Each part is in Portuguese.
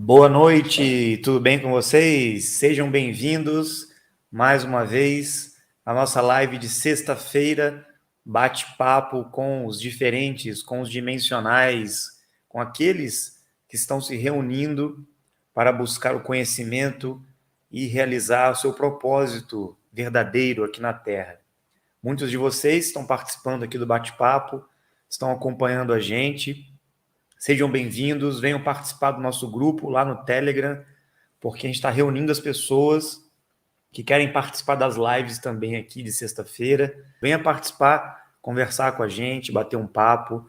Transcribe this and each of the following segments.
Boa noite, tudo bem com vocês? Sejam bem-vindos mais uma vez à nossa live de sexta-feira, bate-papo com os diferentes, com os dimensionais, com aqueles que estão se reunindo para buscar o conhecimento e realizar o seu propósito verdadeiro aqui na Terra. Muitos de vocês estão participando aqui do bate-papo, estão acompanhando a gente. Sejam bem-vindos, venham participar do nosso grupo lá no Telegram, porque a gente está reunindo as pessoas que querem participar das lives também aqui de sexta-feira. Venha participar, conversar com a gente, bater um papo.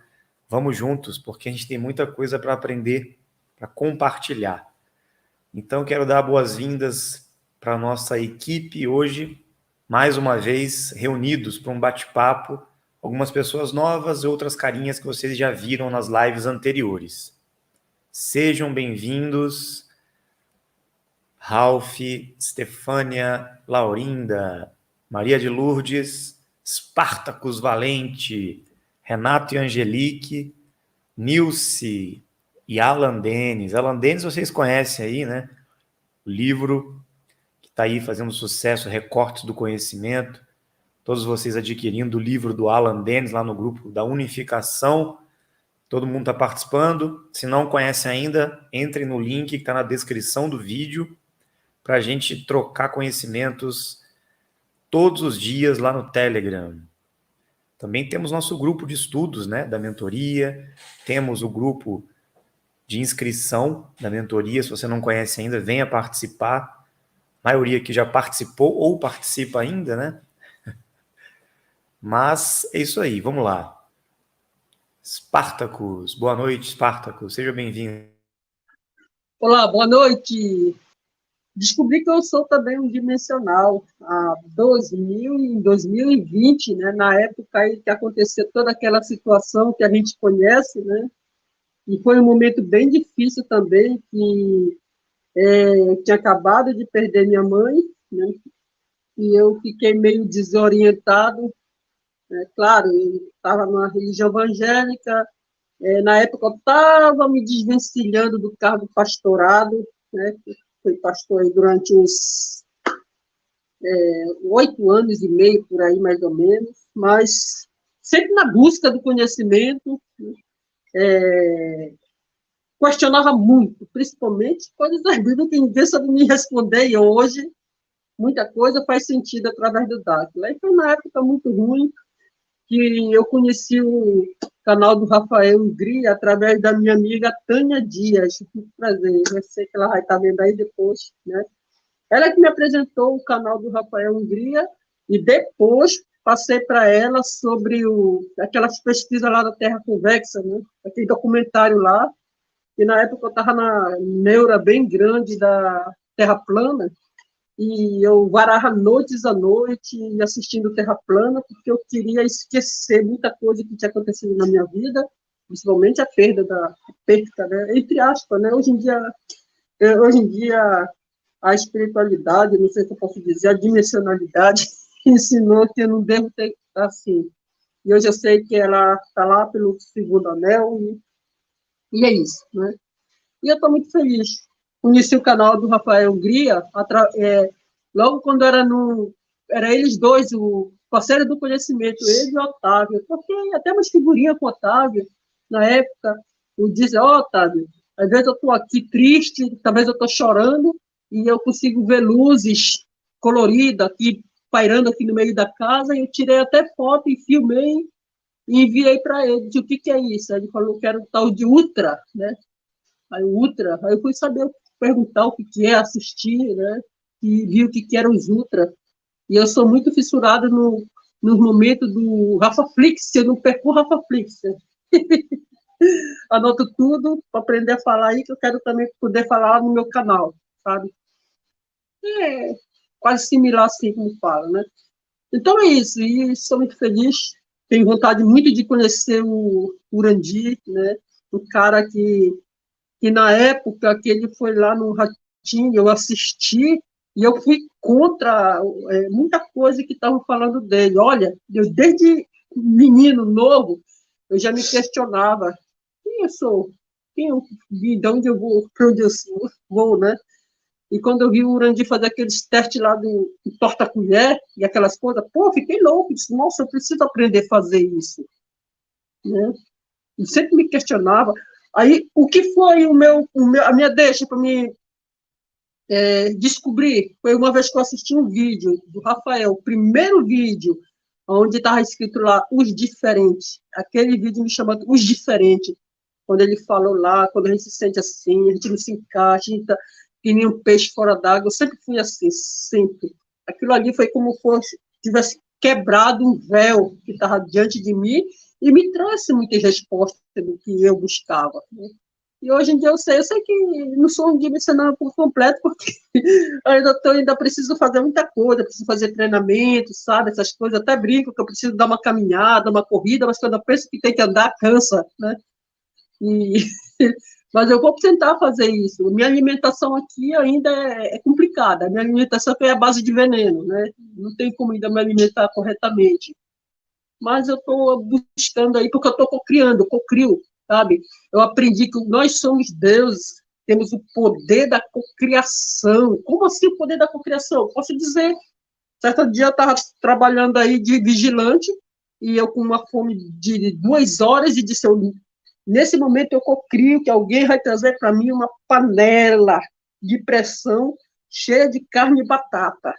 Vamos juntos, porque a gente tem muita coisa para aprender, para compartilhar. Então, quero dar boas-vindas para a nossa equipe hoje, mais uma vez, reunidos para um bate-papo. Algumas pessoas novas e outras carinhas que vocês já viram nas lives anteriores. Sejam bem-vindos, Ralph, Stefânia, Laurinda, Maria de Lourdes, Spartacus Valente, Renato e Angelique, Nilce e Alan Denis. Alan Denis vocês conhecem aí, né? O livro que está aí fazendo sucesso, Recortes do Conhecimento. Todos vocês adquirindo o livro do Alan Denis lá no grupo da Unificação. Todo mundo está participando. Se não conhece ainda, entre no link que está na descrição do vídeo para a gente trocar conhecimentos todos os dias lá no Telegram. Também temos nosso grupo de estudos, né, da mentoria. Temos o grupo de inscrição da mentoria. Se você não conhece ainda, venha participar. A maioria que já participou ou participa ainda, né? Mas é isso aí, vamos lá. Spartacus, boa noite, Spartacus, seja bem-vindo. Olá, boa noite. Descobri que eu sou também um dimensional. Em 2020, né, na época aí que aconteceu toda aquela situação que a gente conhece, né, e foi um momento bem difícil também, que eu tinha acabado de perder minha mãe, né, e eu fiquei meio desorientado. Claro, eu estava numa religião evangélica. Na época eu estava me desvencilhando do cargo pastorado, né? Fui pastor aí durante uns 8 anos e meio, por aí, mais ou menos, mas sempre na busca do conhecimento, questionava muito, principalmente coisas da Bíblia que ninguém sabe me responder, e hoje muita coisa faz sentido através do Dáquila. Aí foi uma época muito ruim, que eu conheci o canal do Rafael Hungria através da minha amiga Tânia Dias. Muito prazer, eu sei que ela vai estar vendo aí depois, né? Ela que me apresentou o canal do Rafael Hungria e depois passei para ela sobre aquelas pesquisas lá da Terra Convexa, né? Aquele documentário lá, e na época eu estava na neura bem grande da Terra plana, e eu varava noites à noite assistindo Terra Plana, porque eu queria esquecer muita coisa que tinha acontecido na minha vida, principalmente a perda, né? Entre aspas, né? Hoje em dia, a espiritualidade, não sei se eu posso dizer, a dimensionalidade, ensinou que eu não devo ter assim. E hoje eu sei que ela está lá pelo segundo anel, e é isso, né? E eu estou muito feliz. Conheci o canal do Rafael Hungria, logo quando era eles dois, o parceiro do conhecimento, ele e o Otávio. Eu troquei até umas figurinhas com o Otávio, na época. Eu disse, Otávio, às vezes eu estou aqui triste, talvez eu estou chorando, e eu consigo ver luzes coloridas aqui, pairando aqui no meio da casa, e eu tirei até foto e filmei, e enviei para ele. Disse, o que é isso? Aí ele falou que era um tal de Ultra, né? Aí eu fui saber, perguntar o que é, assistir, né? E vi o que era os Ultra. E eu sou muito fissurada no momento do Rafa Flix, eu não perco o Rafa Flix. Anoto tudo para aprender a falar aí, que eu quero também poder falar lá no meu canal, sabe? É quase similar assim como fala, né? Então é isso, e sou muito feliz. Tenho vontade muito de conhecer o Urandi, né? Um cara que na época que ele foi lá no Ratinho, eu assisti e eu fui contra muita coisa que estavam falando dele. Olha, eu desde menino novo, eu já me questionava, quem eu sou? quem eu vi, de onde eu vou, para onde eu vou, né? E quando eu vi o Urandir fazer aqueles testes lá do torta-colher e aquelas coisas, pô, fiquei louco. Disse, nossa, eu preciso aprender a fazer isso, né? E sempre me questionava. Aí, o que foi a minha deixa para me descobrir? Foi uma vez que eu assisti um vídeo do Rafael, o primeiro vídeo, onde estava escrito lá, os diferentes. Aquele vídeo me chama Os Diferentes. Quando ele falou lá, quando a gente se sente assim, a gente não se encaixa, a gente tá que nem um peixe fora d'água. Eu sempre fui assim, sempre. Aquilo ali foi como se tivesse quebrado um véu que estava diante de mim e me trouxe muitas respostas do que eu buscava, né? E hoje em dia eu sei que não sou um dimensional por completo, porque ainda preciso fazer muita coisa, preciso fazer treinamento, sabe, essas coisas, até brinco que eu preciso dar uma caminhada, uma corrida, mas quando eu penso que tem que andar, cansa, né? E, mas eu vou tentar fazer isso. Minha alimentação aqui ainda é complicada. Minha alimentação é a base de veneno, né? Não tem como ainda me alimentar corretamente. Mas eu estou buscando aí, porque eu estou cocriando, cocrio, sabe? Eu aprendi que nós somos deuses, temos o poder da cocriação. Como assim o poder da cocriação? Posso dizer, certo dia eu estava trabalhando aí de vigilante, e eu com uma fome de 2 horas, e disse, nesse momento eu cocrio que alguém vai trazer para mim uma panela de pressão cheia de carne e batata.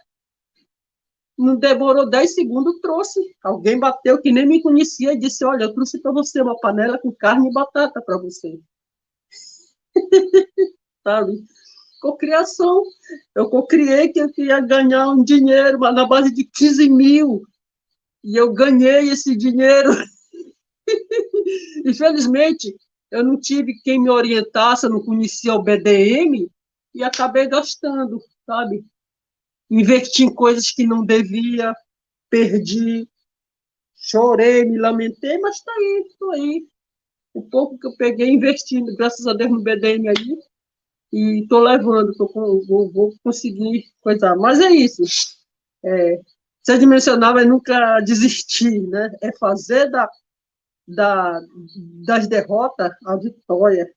Não demorou 10 segundos, trouxe. Alguém bateu que nem me conhecia e disse, olha, eu trouxe para você uma panela com carne e batata para você. Sabe? Cocriação. Eu cocriei que eu ia ganhar um dinheiro, mas na base de 15 mil. E eu ganhei esse dinheiro. Infelizmente, eu não tive quem me orientasse, eu não conhecia o BDM e acabei gastando, sabe? Investi em coisas que não devia, perdi, chorei, me lamentei, mas está aí, estou aí. O pouco que eu peguei investindo, graças a Deus, no BDM aí, e estou levando, vou conseguir coisar. Mas é isso. É, ser dimensional é nunca desistir, né? É fazer da, das derrotas a vitória.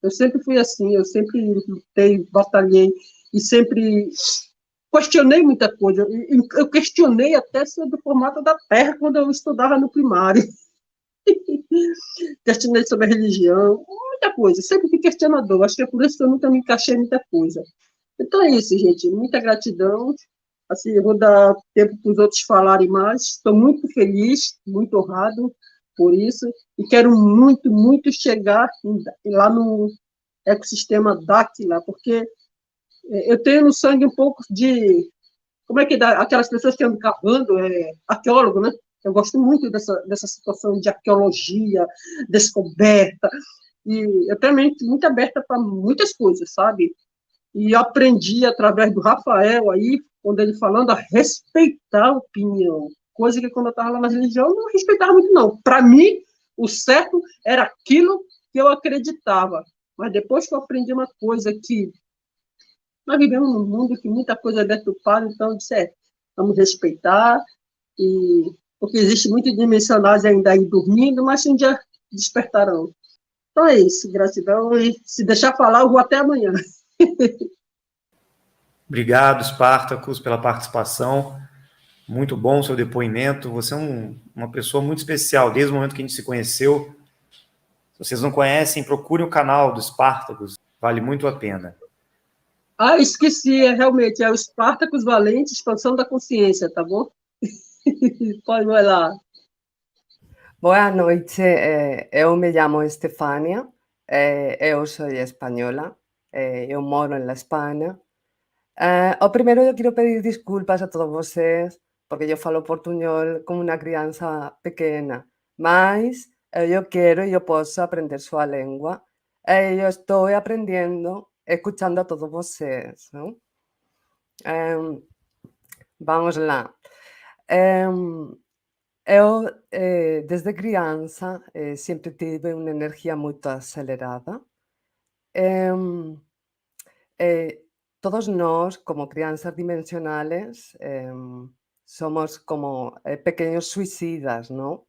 Eu sempre fui assim, eu sempre lutei, batalhei e sempre questionei muita coisa. Eu questionei até sobre o formato da Terra quando eu estudava no primário. Questionei sobre a religião, muita coisa. Sempre fui questionador. Acho que é por isso que eu nunca me encaixei em muita coisa. Então é isso, gente. Muita gratidão. Assim, eu vou dar tempo para os outros falarem mais. Estou muito feliz, muito honrado por isso. E quero muito, muito chegar lá no ecossistema Dáquila, porque eu tenho no sangue um pouco de... Como é que dá? Aquelas pessoas que andam cavando, arqueólogo, né? Eu gosto muito dessa situação de arqueologia, descoberta, e eu tenho a mente muito aberta para muitas coisas, sabe? E aprendi através do Rafael aí, quando ele falando a respeitar a opinião, coisa que quando eu estava lá na religião eu não respeitava muito, não. Para mim, o certo era aquilo que eu acreditava. Mas depois que eu aprendi uma coisa que nós vivemos num mundo que muita coisa é deturpada, então eu disse, vamos respeitar, e, porque existe muitos dimensionais ainda aí dormindo, mas um dia despertarão. Então é isso, gratidão, e se deixar falar, eu vou até amanhã. Obrigado, Spartacus, pela participação. Muito bom o seu depoimento. Você é uma pessoa muito especial, desde o momento que a gente se conheceu. Se vocês não conhecem, procurem o canal do Spartacus, vale muito a pena. Ah, esqueci, realmente, é o Spartacus Valente, Expansão da Consciência, tá bom? Pode, vai lá. Boa noite, eu me chamo Estefania, eu sou espanhola, eu moro na Espanha. O primeiro eu quero pedir desculpas a todos vocês, porque eu falo portunhol como uma criança pequena, mas eu quero e eu posso aprender sua língua. Eu estou aprendendo, escutando a todos vocês, não? Vamos lá. Eu, desde criança, sempre tive uma energia muito acelerada. Todos nós, como crianças dimensionales, somos como pequeños suicidas, ¿no?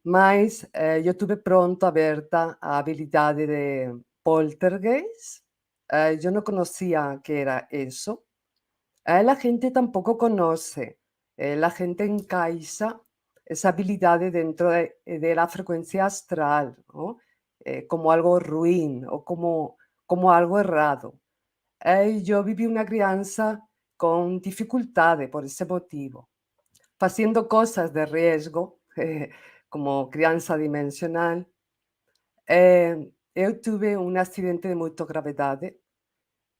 Mas eu tive pronto aberta a habilidade de poltergeist. Eu não conhecia que era isso. La gente tampoco conoce. La gente encaixa esa habilidad dentro de la frecuencia astral, ¿no? Como algo ruin o como algo errado. Yo viví una crianza con dificultades por ese motivo, haciendo cosas de riesgo, como crianza dimensional. Eu tuve un accidente de mucha gravedad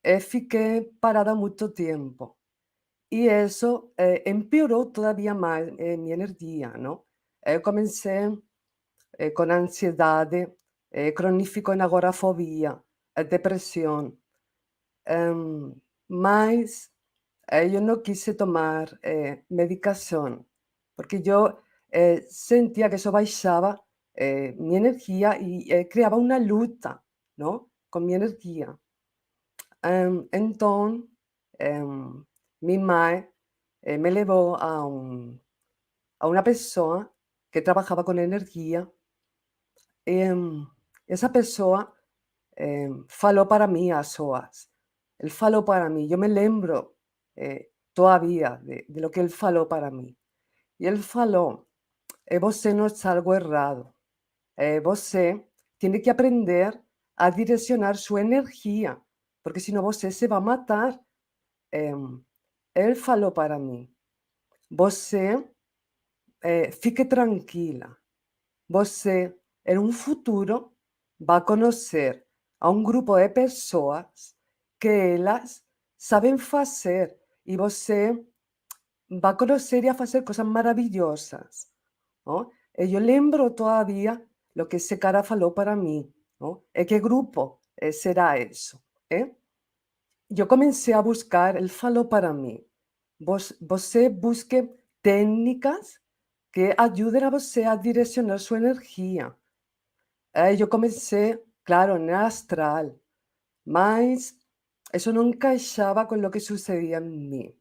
e fiquei parada mucho tiempo. Y eso empeoró todavía más mi energía, ¿no? Comencé con ansiedad, cronificó en agorafobia, depresión. Mas yo no quise tomar medicación porque yo sentía que eso baixaba mi energía y creaba una lucha, ¿no? Con mi energía. Entonces, mi madre me llevó a una persona que trabajaba con energía. Esa persona faló para mí a soas. Él faló para mí. Yo me lembro todavía de lo que él faló para mí. Y él faló, você no es algo errado. Você tiene que aprender a direccionar su energía, porque si no você se va a matar. Él falou para mí, você fique tranquila, você en un futuro va a conocer a un grupo de pessoas que elas saben fazer y você va a conocer y a hacer cosas maravillosas, ¿no? Yo lembro todavía lo que ese cara falou para mí, ¿no? ¿Qué grupo será eso? Yo comencé a buscar, él falou para mí, você busque técnicas que ayuden a você a direccionar su energía. Yo comencé, claro, en el astral, mas eso no encaixaba con lo que sucedía en mí.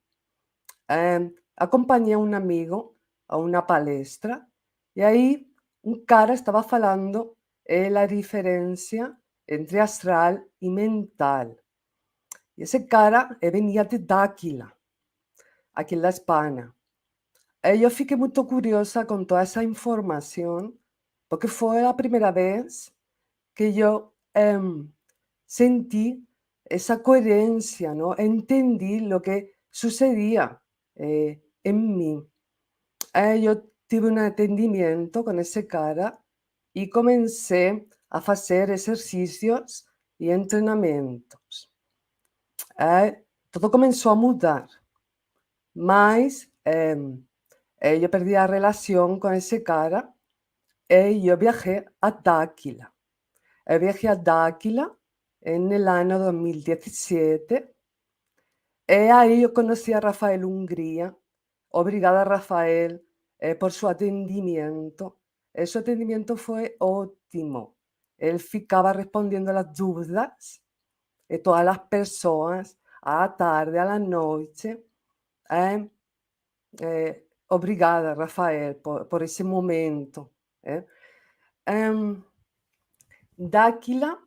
Acompañé a un amigo a una palestra y ahí un cara estaba falando la diferencia entre astral y mental. Y ese cara venía de Dáquila, aquí en La España. Yo fiquei muito curiosa con toda esa información porque fue la primera vez que yo sentí esa coherencia, ¿no? Entendí lo que sucedía en mí. Yo tuve un entendimiento con ese cara y comencé a hacer ejercicios y entrenamientos. Todo comenzó a mudar, mas yo perdí la relación con ese cara y yo viajé a Dáquila. Viajé a Dáquila en el año 2017 y ahí yo conocí a Rafael Hungría. Obrigada, Rafael, por su atendimiento. Su atendimiento fue ótimo. Él ficaba respondiendo a las dudas de todas las personas a la tarde, a la noche. Obrigada, Rafael, por ese momento. Dáquila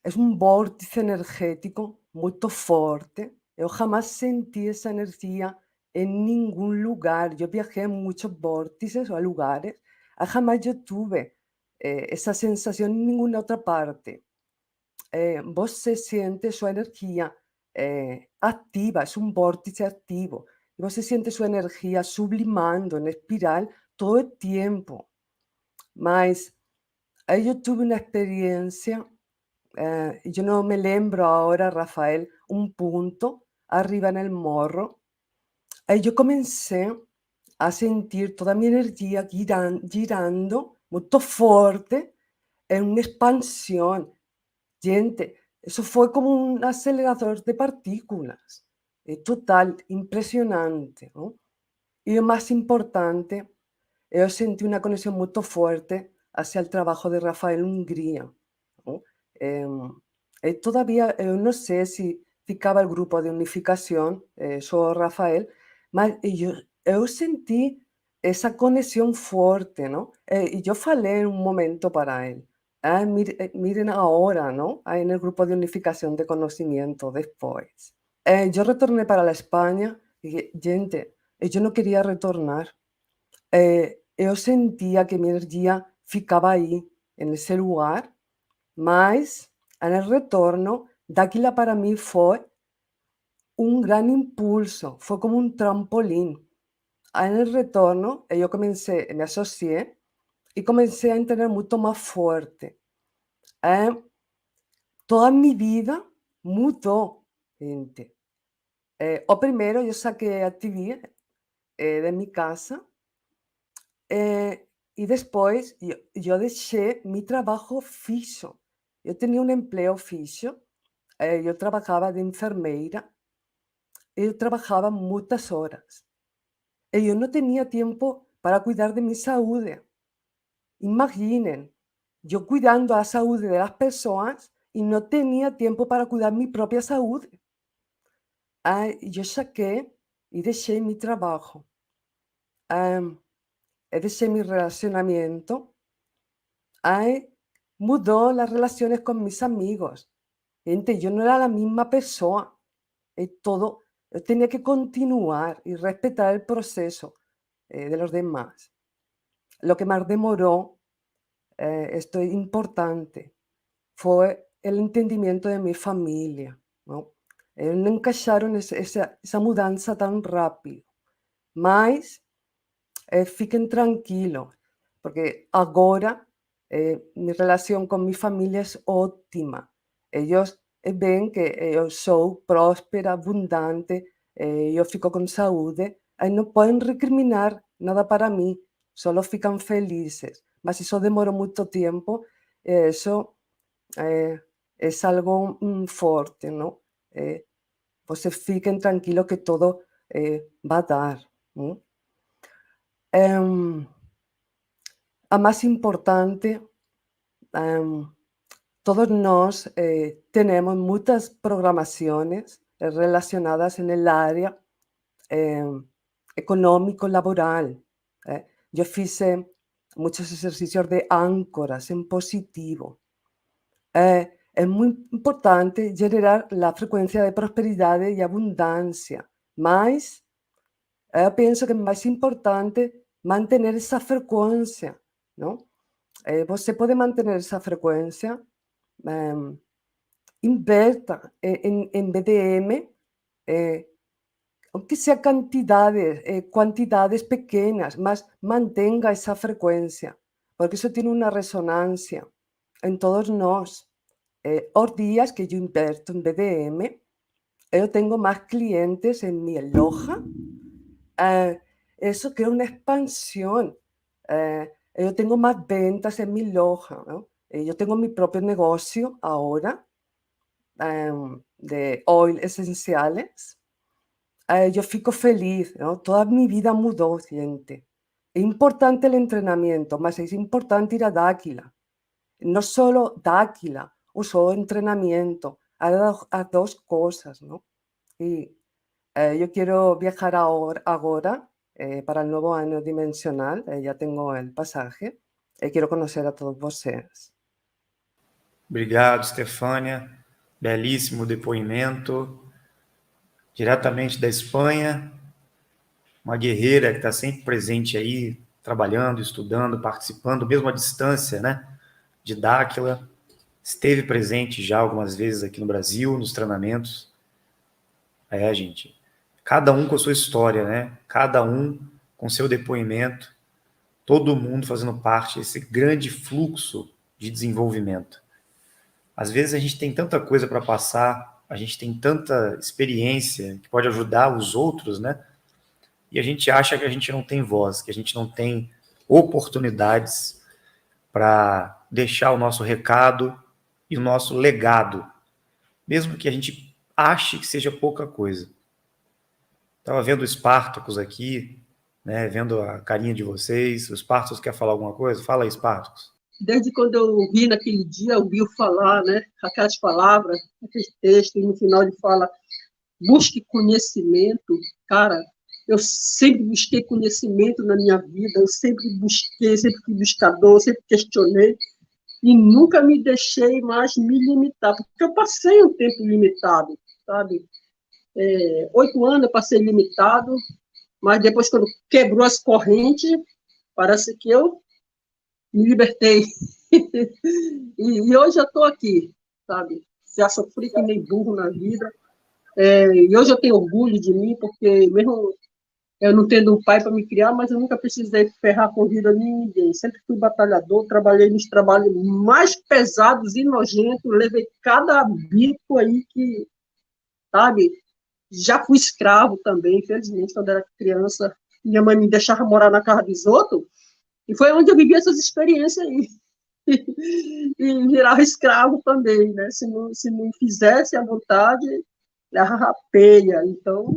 es un vórtice energético muy fuerte. Yo jamás sentí esa energía en ningún lugar. Yo viajé en muchos vórtices o a lugares. Jamás yo tuve esa sensación en ninguna otra parte. Vos se siente su energía activa, es un vórtice activo. Y vos se siente su energía sublimando en espiral todo el tiempo. Mas yo tuve una experiencia, yo no me lembro ahora, Rafael, un punto arriba en el morro. Yo comencé a sentir toda mi energía girando muy fuerte en una expansión. Gente, eso fue como un acelerador de partículas. Total, impresionante, ¿no? Y lo más importante, yo sentí una conexión muy fuerte hacia el trabajo de Rafael Hungría, ¿no? Todavía no sé si ficaba el grupo de unificación, solo Rafael, mas yo sentí essa conexão forte, não? E eu falei em um momento para ele, miren agora, não? Aí no grupo de unificação de conhecimento depois. Eu retornei para a Espanha e dije, gente, eu não queria retornar. Eu sentia que minha energia ficava aí, nesse lugar, mas no retorno, daquilo para mim foi um grande impulso, foi como um trampolim. En el retorno, yo me asocié y comencé a entender mucho más fuerte. Toda mi vida mudó, gente. O primero, yo saqué a TV de mi casa y después yo dejé mi trabajo fijo. Yo tenía un empleo fijo, yo trabajaba de enfermera y yo trabajaba muchas horas. Y yo no tenía tiempo para cuidar de mi salud. Imaginen, yo cuidando la salud de las personas y no tenía tiempo para cuidar mi propia salud. Yo saqué y dejé mi trabajo. Dejé mi relacionamiento. Mudó las relaciones con mis amigos. Gente, yo no era la misma persona. Yo tenía que continuar y respetar el proceso de los demás. Lo que más demoró, esto es importante, fue el entendimiento de mi familia, ¿no? No encaixaron esa mudança tan rápido, mas fiquem tranquilos, porque agora mi relación con mi familia es óptima. Ellos ven que yo soy próspera, abundante, yo fico con salud, no pueden recriminar nada para mí, solo fican felices. Mas eso demoró mucho tiempo, eso es algo fuerte, ¿no? Pues fiquen tranquilos que todo va a dar. A más importante, todos nos tenemos muchas programaciones relacionadas en el área económico-laboral. Yo hice muchos ejercicios de áncoras en positivo. Es muy importante generar la frecuencia de prosperidad y abundancia, mas pienso que es más importante mantener esa frecuencia, ¿no? Você puede mantener esa frecuencia, inverta en BDM, aunque sea cantidades pequeñas, mas mantenga esa frecuencia, porque eso tiene una resonancia en todos nos. Los días que yo invierto en BDM, yo tengo más clientes en mi loja. Eso crea una expansión. Yo tengo más ventas en mi loja, ¿no? Yo tengo mi propio negocio ahora de oil esenciales. Yo fico feliz, ¿no? Toda mi vida mudó, gente. Es importante el entrenamiento, mas es importante ir a Dáquila. No solo Dáquila, o solo entrenamiento, a dos cosas, ¿no? Y yo quiero viajar ahora para el nuevo año dimensional, ya tengo el pasaje, quiero conocer a todos vocês. Obrigado, Stefânia. Belíssimo depoimento. Diretamente da Espanha, uma guerreira que está sempre presente aí, trabalhando, estudando, participando, mesmo à distância, né? De Dáquila. Esteve presente já algumas vezes aqui no Brasil, nos treinamentos. Gente, cada um com a sua história, né? Cada um com seu depoimento, todo mundo fazendo parte desse grande fluxo de desenvolvimento. Às vezes a gente tem tanta coisa para passar, a gente tem tanta experiência que pode ajudar os outros, né? E a gente acha que a gente não tem voz, que a gente não tem oportunidades para deixar o nosso recado e o nosso legado, mesmo que a gente ache que seja pouca coisa. Estava vendo o Spartacus aqui, né, vendo a carinha de vocês. O Spartacus quer falar alguma coisa? Fala aí, Spartacus. Desde quando eu vi naquele dia, ouvi falar, né, aquelas palavras, aquele texto, e no final ele fala, busque conhecimento. Cara, Eu sempre busquei conhecimento na minha vida, eu sempre busquei, sempre fui buscador, sempre questionei, e nunca me deixei mais me limitar, porque eu passei um tempo limitado, sabe? 8 anos eu passei limitado, mas depois, quando quebrou as correntes, parece que eu me libertei. E hoje eu estou aqui, sabe? Já sofri que nem burro na vida, e hoje eu tenho orgulho de mim, porque mesmo eu não tendo um pai para me criar, mas eu nunca precisei ferrar com a vida de ninguém. Sempre fui batalhador, trabalhei nos trabalhos mais pesados e nojentos, levei cada bico aí que, sabe? Já fui escravo também, infelizmente, quando era criança. Minha mãe me deixava morar na casa dos outros, e foi onde eu vivi essas experiências aí. E virava escravo também, né? Se não fizesse a vontade, levava peia. Então,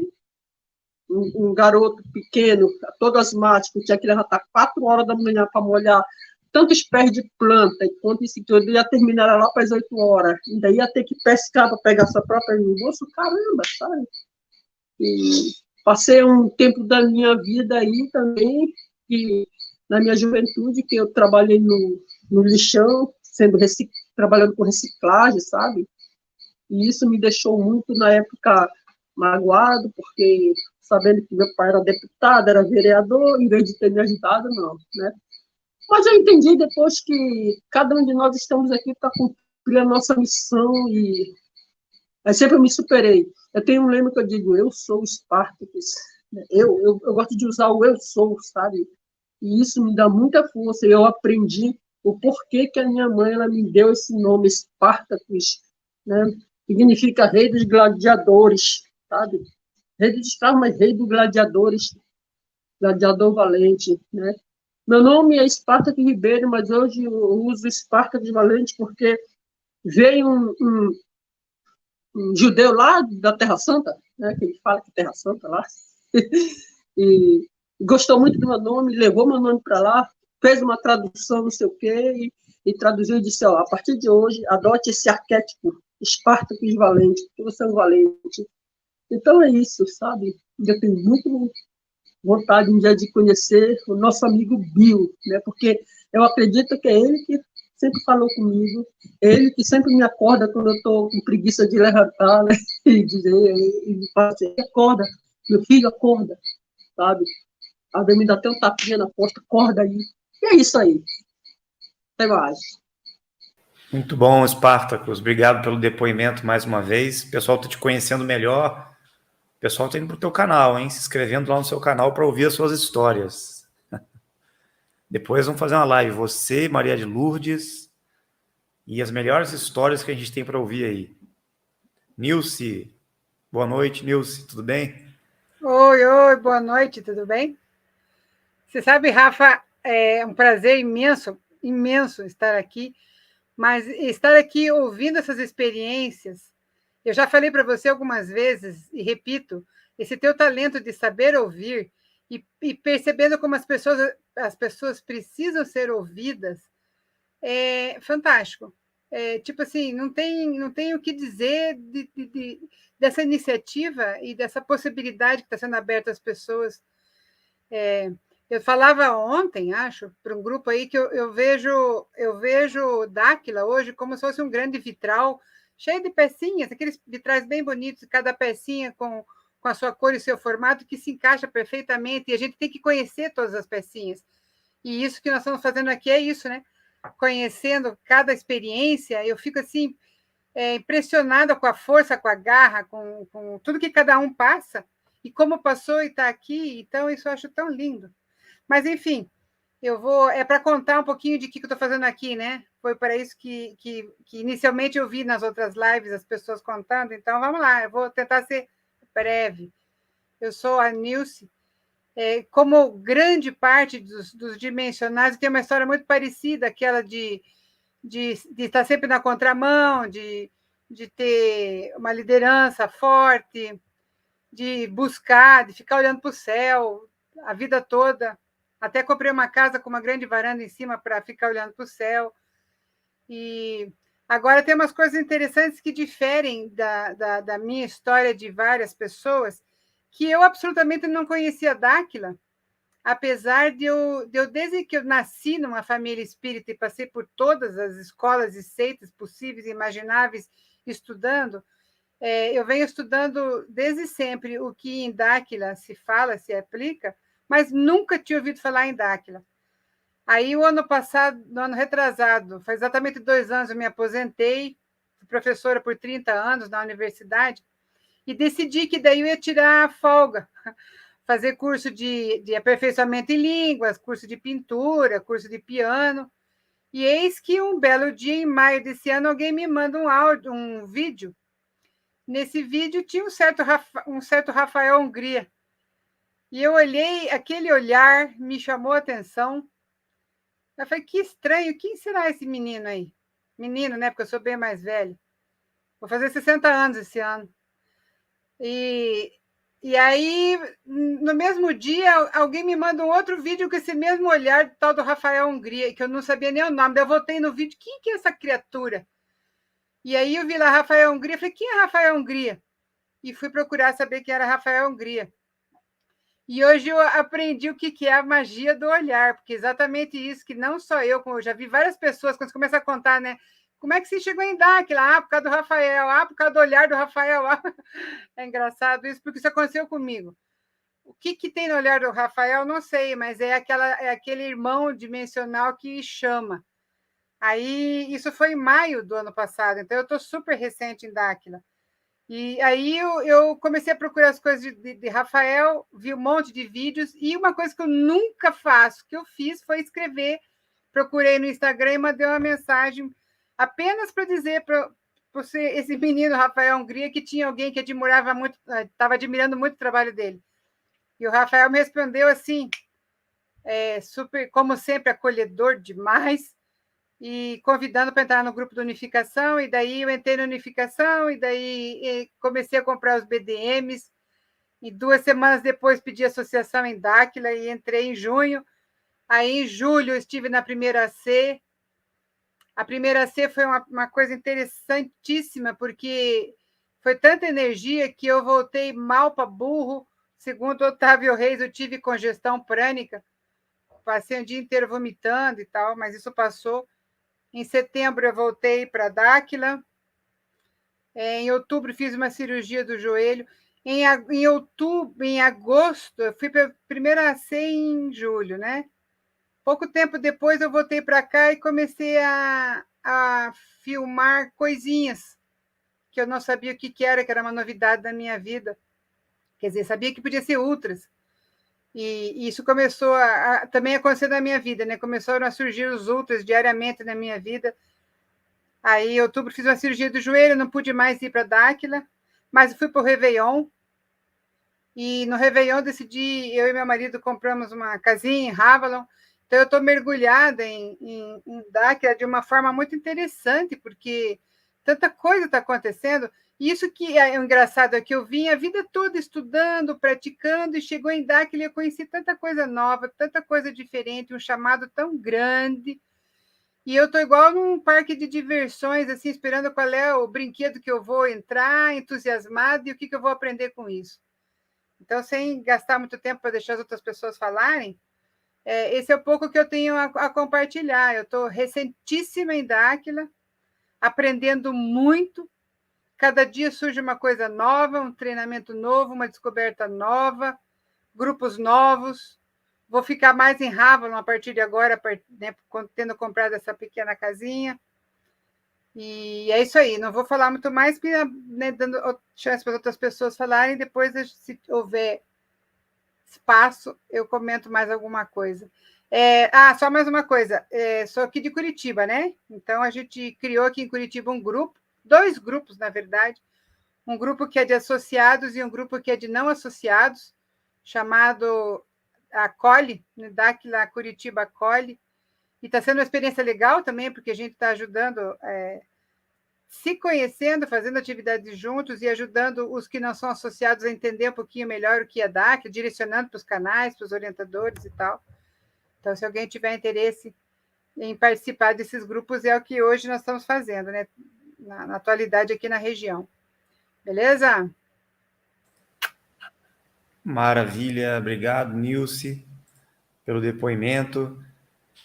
um garoto pequeno, todo asmático, tinha que levantar 4 horas da manhã para molhar tantos pés de planta, enquanto isso tudo ia terminar lá para as 8 horas. Ainda ia ter que pescar para pegar sua própria almoço, caramba, sabe? E passei um tempo da minha vida aí também, que, na minha juventude, que eu trabalhei no lixão, trabalhando com reciclagem, sabe? E isso me deixou muito, na época, magoado, porque sabendo que meu pai era deputado, era vereador, em vez de ter me ajudado, não, né? Mas eu entendi depois que cada um de nós estamos aqui para cumprir a nossa missão e aí sempre eu me superei. Eu tenho um lema que eu digo, eu sou Spartacus. Eu gosto de usar o eu sou, sabe? E isso me dá muita força. Eu aprendi o porquê que a minha mãe ela me deu esse nome, Spartacus, né? Significa rei dos gladiadores, sabe? Rei dos escravos, mas rei dos gladiadores, gladiador valente, né? Meu nome é Spartacus Ribeiro, mas hoje eu uso Spartacus Valente porque veio um judeu lá da Terra Santa, né, que ele fala que é Terra Santa lá, e gostou muito do meu nome, levou meu nome para lá, fez uma tradução, não sei o quê, e traduziu e disse, ó, a partir de hoje, adote esse arquétipo, Espartacus valente, porque você é um valente. Então é isso, sabe? Eu tenho muito vontade um dia de conhecer o nosso amigo Bill, né? Porque eu acredito que é ele que sempre falou comigo, ele que sempre me acorda quando eu estou com preguiça de levantar, né? E dizer, ele fala assim, acorda, meu filho, acorda, sabe? Às vezes me dá até um tapinha na costa, acorda aí. E é isso aí. Até mais. Muito bom, Spartacus. Obrigado pelo depoimento mais uma vez. O pessoal está te conhecendo melhor. O pessoal está indo para o teu canal, hein? Se inscrevendo lá no seu canal para ouvir as suas histórias. Depois vamos fazer uma live. Você, Maria de Lourdes, e as melhores histórias que a gente tem para ouvir aí. Nilce, boa noite, Nilce, tudo bem? Oi, boa noite, tudo bem? Você sabe, Rafa, é um prazer imenso, imenso estar aqui, mas estar aqui ouvindo essas experiências, eu já falei para você algumas vezes, e repito, esse teu talento de saber ouvir e percebendo como as pessoas precisam ser ouvidas, é fantástico. Tipo assim, não tem o que dizer dessa iniciativa e dessa possibilidade que está sendo aberta às pessoas. Eu falava ontem, acho, para um grupo aí que eu vejo o Dáquila hoje como se fosse um grande vitral cheio de pecinhas, aqueles vitrais bem bonitos, cada pecinha com a sua cor e seu formato que se encaixa perfeitamente, e a gente tem que conhecer todas as pecinhas. E isso que nós estamos fazendo aqui é isso, né? Conhecendo cada experiência, eu fico assim, impressionada com a força, com a garra, com tudo que cada um passa, e como passou e está aqui, então isso eu acho tão lindo. Mas, enfim, é para contar um pouquinho de que eu estou fazendo aqui, né? Foi para isso que inicialmente eu vi nas outras lives as pessoas contando, então vamos lá, eu vou tentar ser breve. Eu sou a Nilce. Como grande parte dos dimensionados, tem uma história muito parecida, aquela de estar sempre na contramão, de ter uma liderança forte, de buscar, de ficar olhando para o céu a vida toda. Até comprei uma casa com uma grande varanda em cima para ficar olhando para o céu. E agora tem umas coisas interessantes que diferem da minha história de várias pessoas, que eu absolutamente não conhecia Dáquila, apesar de eu, desde que eu nasci numa família espírita e passei por todas as escolas e seitas possíveis e imagináveis estudando, eu venho estudando desde sempre o que em Dáquila se fala, se aplica, mas nunca tinha ouvido falar em Dáquila. Aí, o ano passado, no ano retrasado, faz exatamente 2 anos, eu me aposentei, fui professora por 30 anos na universidade, e decidi que daí eu ia tirar a folga, fazer curso de aperfeiçoamento em línguas, curso de pintura, curso de piano. E eis que um belo dia, em maio desse ano, alguém me manda um áudio, um vídeo. Nesse vídeo tinha um certo Rafael Hungria. E eu olhei, aquele olhar me chamou a atenção. Eu falei, que estranho, quem será esse menino aí? Menino, né? Porque eu sou bem mais velho. Vou fazer 60 anos esse ano. E aí, no mesmo dia, alguém me manda um outro vídeo com esse mesmo olhar do tal do Rafael Hungria, que eu não sabia nem o nome. Daí eu voltei no vídeo, quem que é essa criatura? E aí eu vi lá Rafael Hungria, falei, quem é Rafael Hungria? E fui procurar saber quem era Rafael Hungria. E hoje eu aprendi o que é a magia do olhar, porque exatamente isso, que não só eu, como eu já vi várias pessoas, quando você começa a contar, né? Como é que você chegou em Dáquila? Por causa do Rafael. Por causa do olhar do Rafael. É engraçado isso, porque isso aconteceu comigo. O que tem no olhar do Rafael, não sei, mas é aquele irmão dimensional que chama. Aí, isso foi em maio do ano passado, então eu estou super recente em Dáquila. E aí eu comecei a procurar as coisas de Rafael, vi um monte de vídeos, e uma coisa que eu nunca faço, que eu fiz, foi escrever. Procurei no Instagram e mandei uma mensagem apenas para dizer para esse menino, Rafael Hungria, que tinha alguém que admirava muito, estava admirando muito o trabalho dele. E o Rafael me respondeu assim, super, como sempre, acolhedor demais, e convidando para entrar no grupo da Unificação, e daí eu entrei na Unificação, e daí comecei a comprar os BDMs, e 2 semanas depois pedi associação em Dáquila, e entrei em junho. Aí, em julho, eu estive na primeira C. A primeira C foi uma coisa interessantíssima, porque foi tanta energia que eu voltei mal para burro. Segundo Otávio Reis, eu tive congestão prânica, passei o dia inteiro vomitando e tal, mas isso passou. Em setembro, eu voltei para Dáquila. Em outubro, fiz uma cirurgia do joelho. Em agosto, eu fui para a primeira C em julho, né? Pouco tempo depois, eu voltei para cá e comecei a filmar coisinhas que eu não sabia o que era uma novidade da minha vida. Quer dizer, sabia que podia ser ultras. E isso começou a também acontecer na minha vida, né? Começaram a surgir os ultras diariamente na minha vida. Aí, em outubro, fiz uma cirurgia do joelho, não pude mais ir para Dáquila, mas fui para o Réveillon. E no Réveillon, decidi, eu e meu marido compramos uma casinha em Ravalon. Então, eu estou mergulhada em Dáquila de uma forma muito interessante, porque tanta coisa está acontecendo. E isso que é engraçado, é que eu vim a vida toda estudando, praticando, e chegou em Dáquila e eu conheci tanta coisa nova, tanta coisa diferente, um chamado tão grande. E eu estou igual num parque de diversões, assim, esperando qual é o brinquedo que eu vou entrar, entusiasmado, e o que eu vou aprender com isso. Então, sem gastar muito tempo para deixar as outras pessoas falarem, esse é o pouco que eu tenho a compartilhar. Eu estou recentíssima em Dáquila, aprendendo muito. Cada dia surge uma coisa nova, um treinamento novo, uma descoberta nova, grupos novos. Vou ficar mais em Ravalon a partir de agora, né, tendo comprado essa pequena casinha. E é isso aí. Não vou falar muito mais, né, dando chance para outras pessoas falarem. Depois, se houver espaço, eu comento mais alguma coisa. Só mais uma coisa. Sou aqui de Curitiba, né? Então, a gente criou aqui em Curitiba um grupo, 2 grupos, na verdade. Um grupo que é de associados e um grupo que é de não associados, chamado Acolhe, Dáquila Curitiba Acolhe. E está sendo uma experiência legal também, porque a gente está ajudando, se conhecendo, fazendo atividades juntos e ajudando os que não são associados a entender um pouquinho melhor o que é Dáquila, direcionando para os canais, para os orientadores e tal. Então, se alguém tiver interesse em participar desses grupos, é o que hoje nós estamos fazendo, né? Na atualidade aqui na região. Beleza? Maravilha, obrigado, Nilce, pelo depoimento.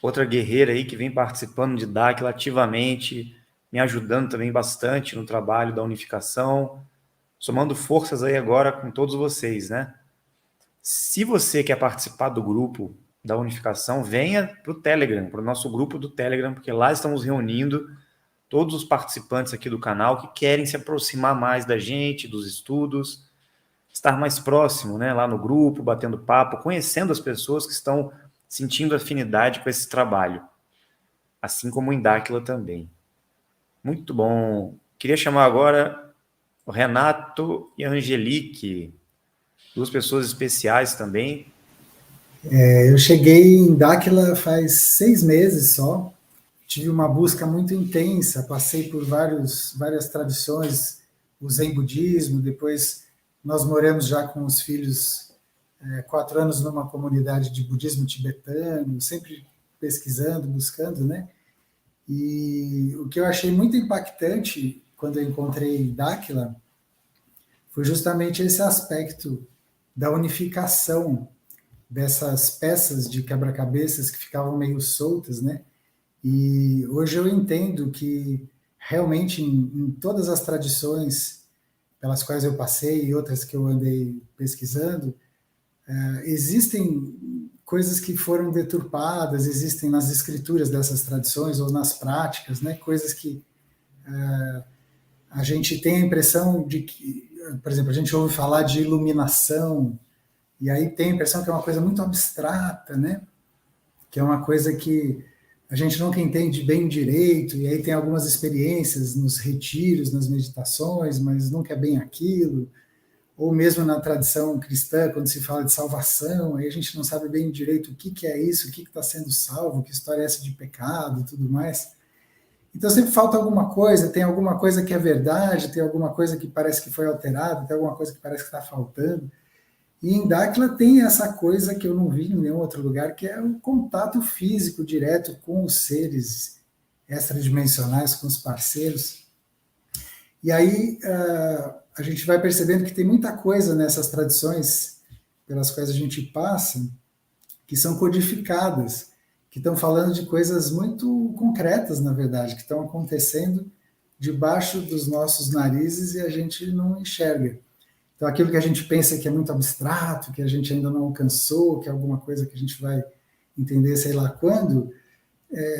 Outra guerreira aí que vem participando de Dáquila ativamente, me ajudando também bastante no trabalho da unificação, somando forças aí agora com todos vocês, né? Se você quer participar do grupo da unificação, venha para o Telegram, para o nosso grupo do Telegram, porque lá estamos reunindo todos os participantes aqui do canal que querem se aproximar mais da gente, dos estudos, estar mais próximo, né, lá no grupo, batendo papo, conhecendo as pessoas que estão sentindo afinidade com esse trabalho, assim como em Dáquila também. Muito bom. Queria chamar agora o Renato e a Angelique, duas pessoas especiais também. Eu cheguei em Dáquila faz 6 meses só, tive uma busca muito intensa, passei por várias tradições, o Zen budismo, depois nós moramos já com os filhos 4 anos numa comunidade de budismo tibetano, sempre pesquisando, buscando, né? E o que eu achei muito impactante quando eu encontrei Dáquila foi justamente esse aspecto da unificação dessas peças de quebra-cabeças que ficavam meio soltas, né? E hoje eu entendo que realmente em todas as tradições pelas quais eu passei e outras que eu andei pesquisando, existem coisas que foram deturpadas, existem nas escrituras dessas tradições ou nas práticas, né? Coisas que a gente tem a impressão de que, por exemplo, a gente ouve falar de iluminação, e aí tem a impressão que é uma coisa muito abstrata, né? Que é uma coisa que a gente nunca entende bem direito, e aí tem algumas experiências nos retiros, nas meditações, mas nunca é bem aquilo. Ou mesmo na tradição cristã, quando se fala de salvação, aí a gente não sabe bem direito o que é isso, o que está sendo salvo, que história é essa de pecado e tudo mais. Então sempre falta alguma coisa, tem alguma coisa que é verdade, tem alguma coisa que parece que foi alterada, tem alguma coisa que parece que está faltando. E em Dáquila tem essa coisa que eu não vi em nenhum outro lugar, que é o contato físico direto com os seres extradimensionais, com os parceiros. E aí a gente vai percebendo que tem muita coisa nessas tradições pelas quais a gente passa, que são codificadas, que estão falando de coisas muito concretas, na verdade, que estão acontecendo debaixo dos nossos narizes e a gente não enxerga. Então, aquilo que a gente pensa que é muito abstrato, que a gente ainda não alcançou, que é alguma coisa que a gente vai entender sei lá quando,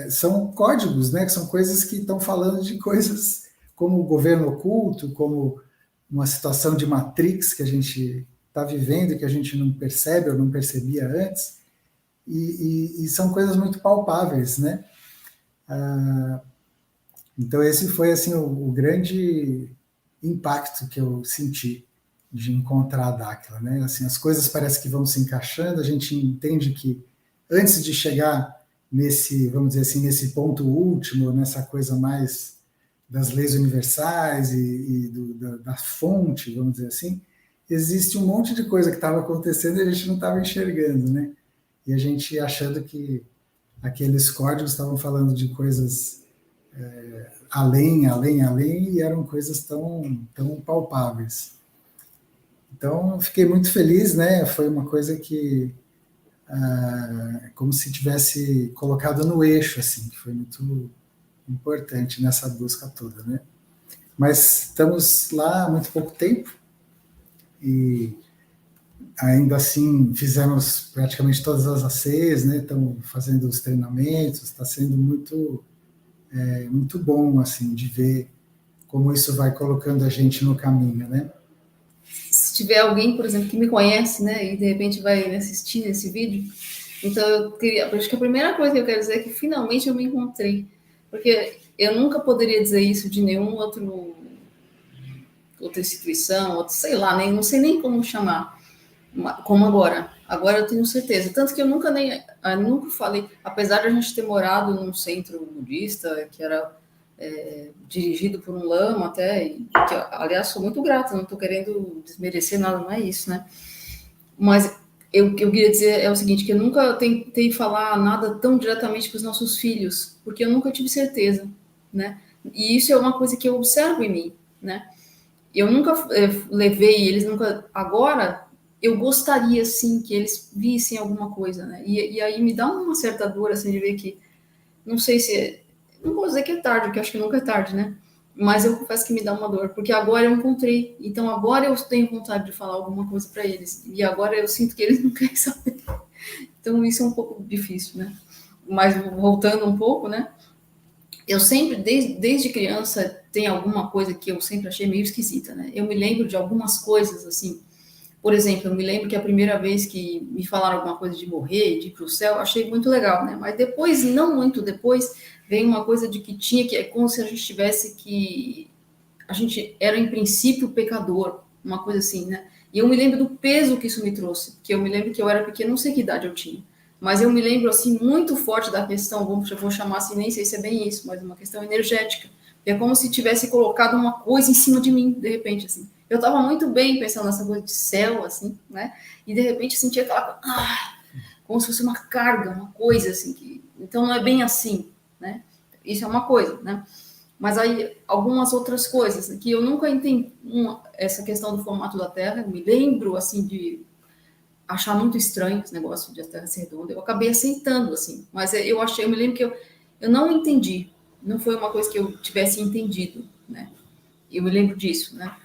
são códigos, né? Que são coisas que estão falando de coisas como o governo oculto, como uma situação de Matrix que a gente está vivendo e que a gente não percebe ou não percebia antes, e são coisas muito palpáveis, né? Então, esse foi assim o grande impacto que eu senti de encontrar a Dáquila, né? Assim, as coisas parecem que vão se encaixando, a gente entende que antes de chegar nesse, vamos dizer assim, nesse ponto último, nessa coisa mais das leis universais e da fonte, vamos dizer assim, existe um monte de coisa que estava acontecendo e a gente não estava enxergando, né? E a gente achando que aqueles códigos estavam falando de coisas além, e eram coisas tão palpáveis. Então, fiquei muito feliz, né? Foi uma coisa que, como se tivesse colocado no eixo, assim, que foi muito importante nessa busca toda, né? Mas estamos lá há muito pouco tempo e ainda assim fizemos praticamente todas as ACs, né? Estamos fazendo os treinamentos, está sendo muito bom, assim, de ver como isso vai colocando a gente no caminho, né? Se tiver alguém, por exemplo, que me conhece, né, e de repente vai assistir esse vídeo, então acho que a primeira coisa que eu quero dizer é que finalmente eu me encontrei, porque eu nunca poderia dizer isso de nenhum outra instituição, sei lá, não sei nem como chamar, como agora. Agora eu tenho certeza, tanto que eu nunca falei, apesar de a gente ter morado num centro budista que era dirigido por um lama até, que, aliás, sou muito grata, não estou querendo desmerecer nada, não é isso, né? Mas o que eu queria dizer é o seguinte, que eu nunca tentei falar nada tão diretamente para os nossos filhos, porque eu nunca tive certeza, né? E isso é uma coisa que eu observo em mim, né? Eu nunca levei, eles nunca... Agora, eu gostaria, sim, que eles vissem alguma coisa, né? E aí me dá uma certa dor, assim, de ver que, não sei se, não vou dizer que é tarde, porque acho que nunca é tarde, né? Mas eu confesso que me dá uma dor, porque agora eu encontrei, então agora eu tenho vontade de falar alguma coisa para eles, e agora eu sinto que eles não querem saber. Então isso é um pouco difícil, né? Mas voltando um pouco, né? Eu sempre, desde criança, tem alguma coisa que eu sempre achei meio esquisita, né? Eu me lembro de algumas coisas, assim. Por exemplo, eu me lembro que a primeira vez que me falaram alguma coisa de morrer, de ir para o céu, achei muito legal, né? Mas depois, não muito depois, veio uma coisa de que tinha que, é como se a gente tivesse que, a gente era em princípio pecador, uma coisa assim, né? E eu me lembro do peso que isso me trouxe, que eu me lembro que eu era pequena, não sei que idade eu tinha, mas eu me lembro, assim, muito forte da questão, vou chamar assim, nem sei se é bem isso, mas uma questão energética. É como se tivesse colocado uma coisa em cima de mim, de repente, assim. Eu estava muito bem pensando nessa coisa de céu, assim, né? E de repente sentia aquela, como se fosse uma carga, uma coisa, assim, que... Então não é bem assim, né? Isso é uma coisa, né? Mas aí, algumas outras coisas que eu nunca entendi, essa questão do formato da Terra, eu me lembro, assim, de achar muito estranho esse negócio de a Terra ser redonda. Eu acabei aceitando, assim, mas eu me lembro que eu não entendi, não foi uma coisa que eu tivesse entendido, né? Eu me lembro disso, né?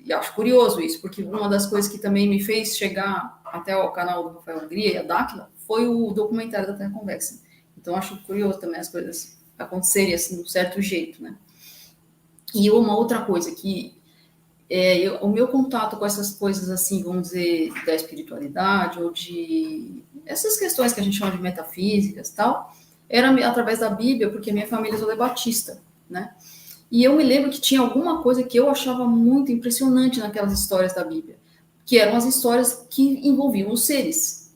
E acho curioso isso, porque uma das coisas que também me fez chegar até o canal do Rafael Hungria e a Dáquila foi o documentário da Terra Convexa. Então acho curioso também as coisas acontecerem assim, de um certo jeito, né? E uma outra coisa que o meu contato com essas coisas assim, vamos dizer, da espiritualidade ou de essas questões que a gente chama de metafísicas e tal, era através da Bíblia, porque minha família é toda batista, né? E eu me lembro que tinha alguma coisa que eu achava muito impressionante naquelas histórias da Bíblia, que eram as histórias que envolviam os seres.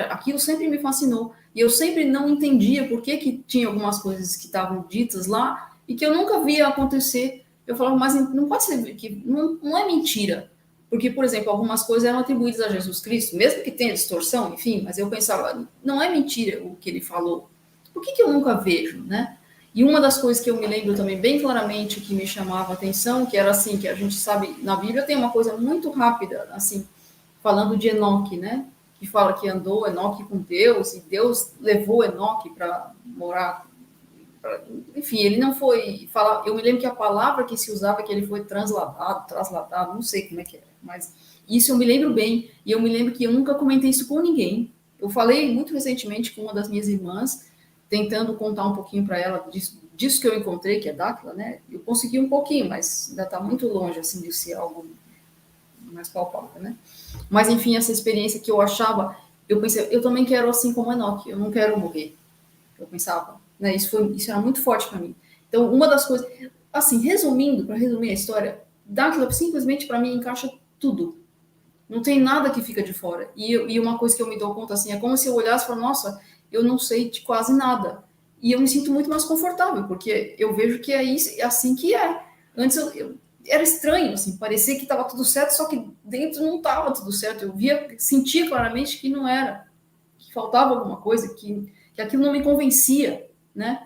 Aquilo sempre me fascinou. E eu sempre não entendia por que tinha algumas coisas que estavam ditas lá e que eu nunca via acontecer. Eu falava, mas não pode ser que não é mentira. Porque, por exemplo, algumas coisas eram atribuídas a Jesus Cristo, mesmo que tenha distorção, enfim, mas eu pensava, não é mentira o que ele falou. Por que eu nunca vejo, né? E uma das coisas que eu me lembro também bem claramente que me chamava a atenção, que era assim, que a gente sabe, na Bíblia tem uma coisa muito rápida, assim, falando de Enoque, né? Que fala que andou Enoque com Deus, e Deus levou Enoque para morar. Enfim, ele não foi. Eu me lembro que a palavra que se usava é que ele foi trasladado, não sei como é que é, mas isso eu me lembro bem. E eu me lembro que eu nunca comentei isso com ninguém. Eu falei muito recentemente com uma das minhas irmãs, tentando contar um pouquinho para ela disso que eu encontrei, que é Dáquila, né? Eu consegui um pouquinho, mas ainda está muito longe, assim, de ser algo mais palpável, né? Mas, enfim, essa experiência que eu achava, eu pensei, eu também quero assim como Enoque, eu não quero morrer. Eu pensava, né? Isso era muito forte para mim. Então, uma das coisas, assim, para resumir a história, Dáquila simplesmente para mim encaixa tudo. Não tem nada que fica de fora. E uma coisa que eu me dou conta, assim, é como se eu olhasse e falasse, nossa, eu não sei de quase nada. E eu me sinto muito mais confortável, porque eu vejo que é assim que é. Antes eu era estranho, assim, parecia que estava tudo certo, só que dentro não estava tudo certo. Eu sentia claramente que não era, que faltava alguma coisa, que aquilo não me convencia, né?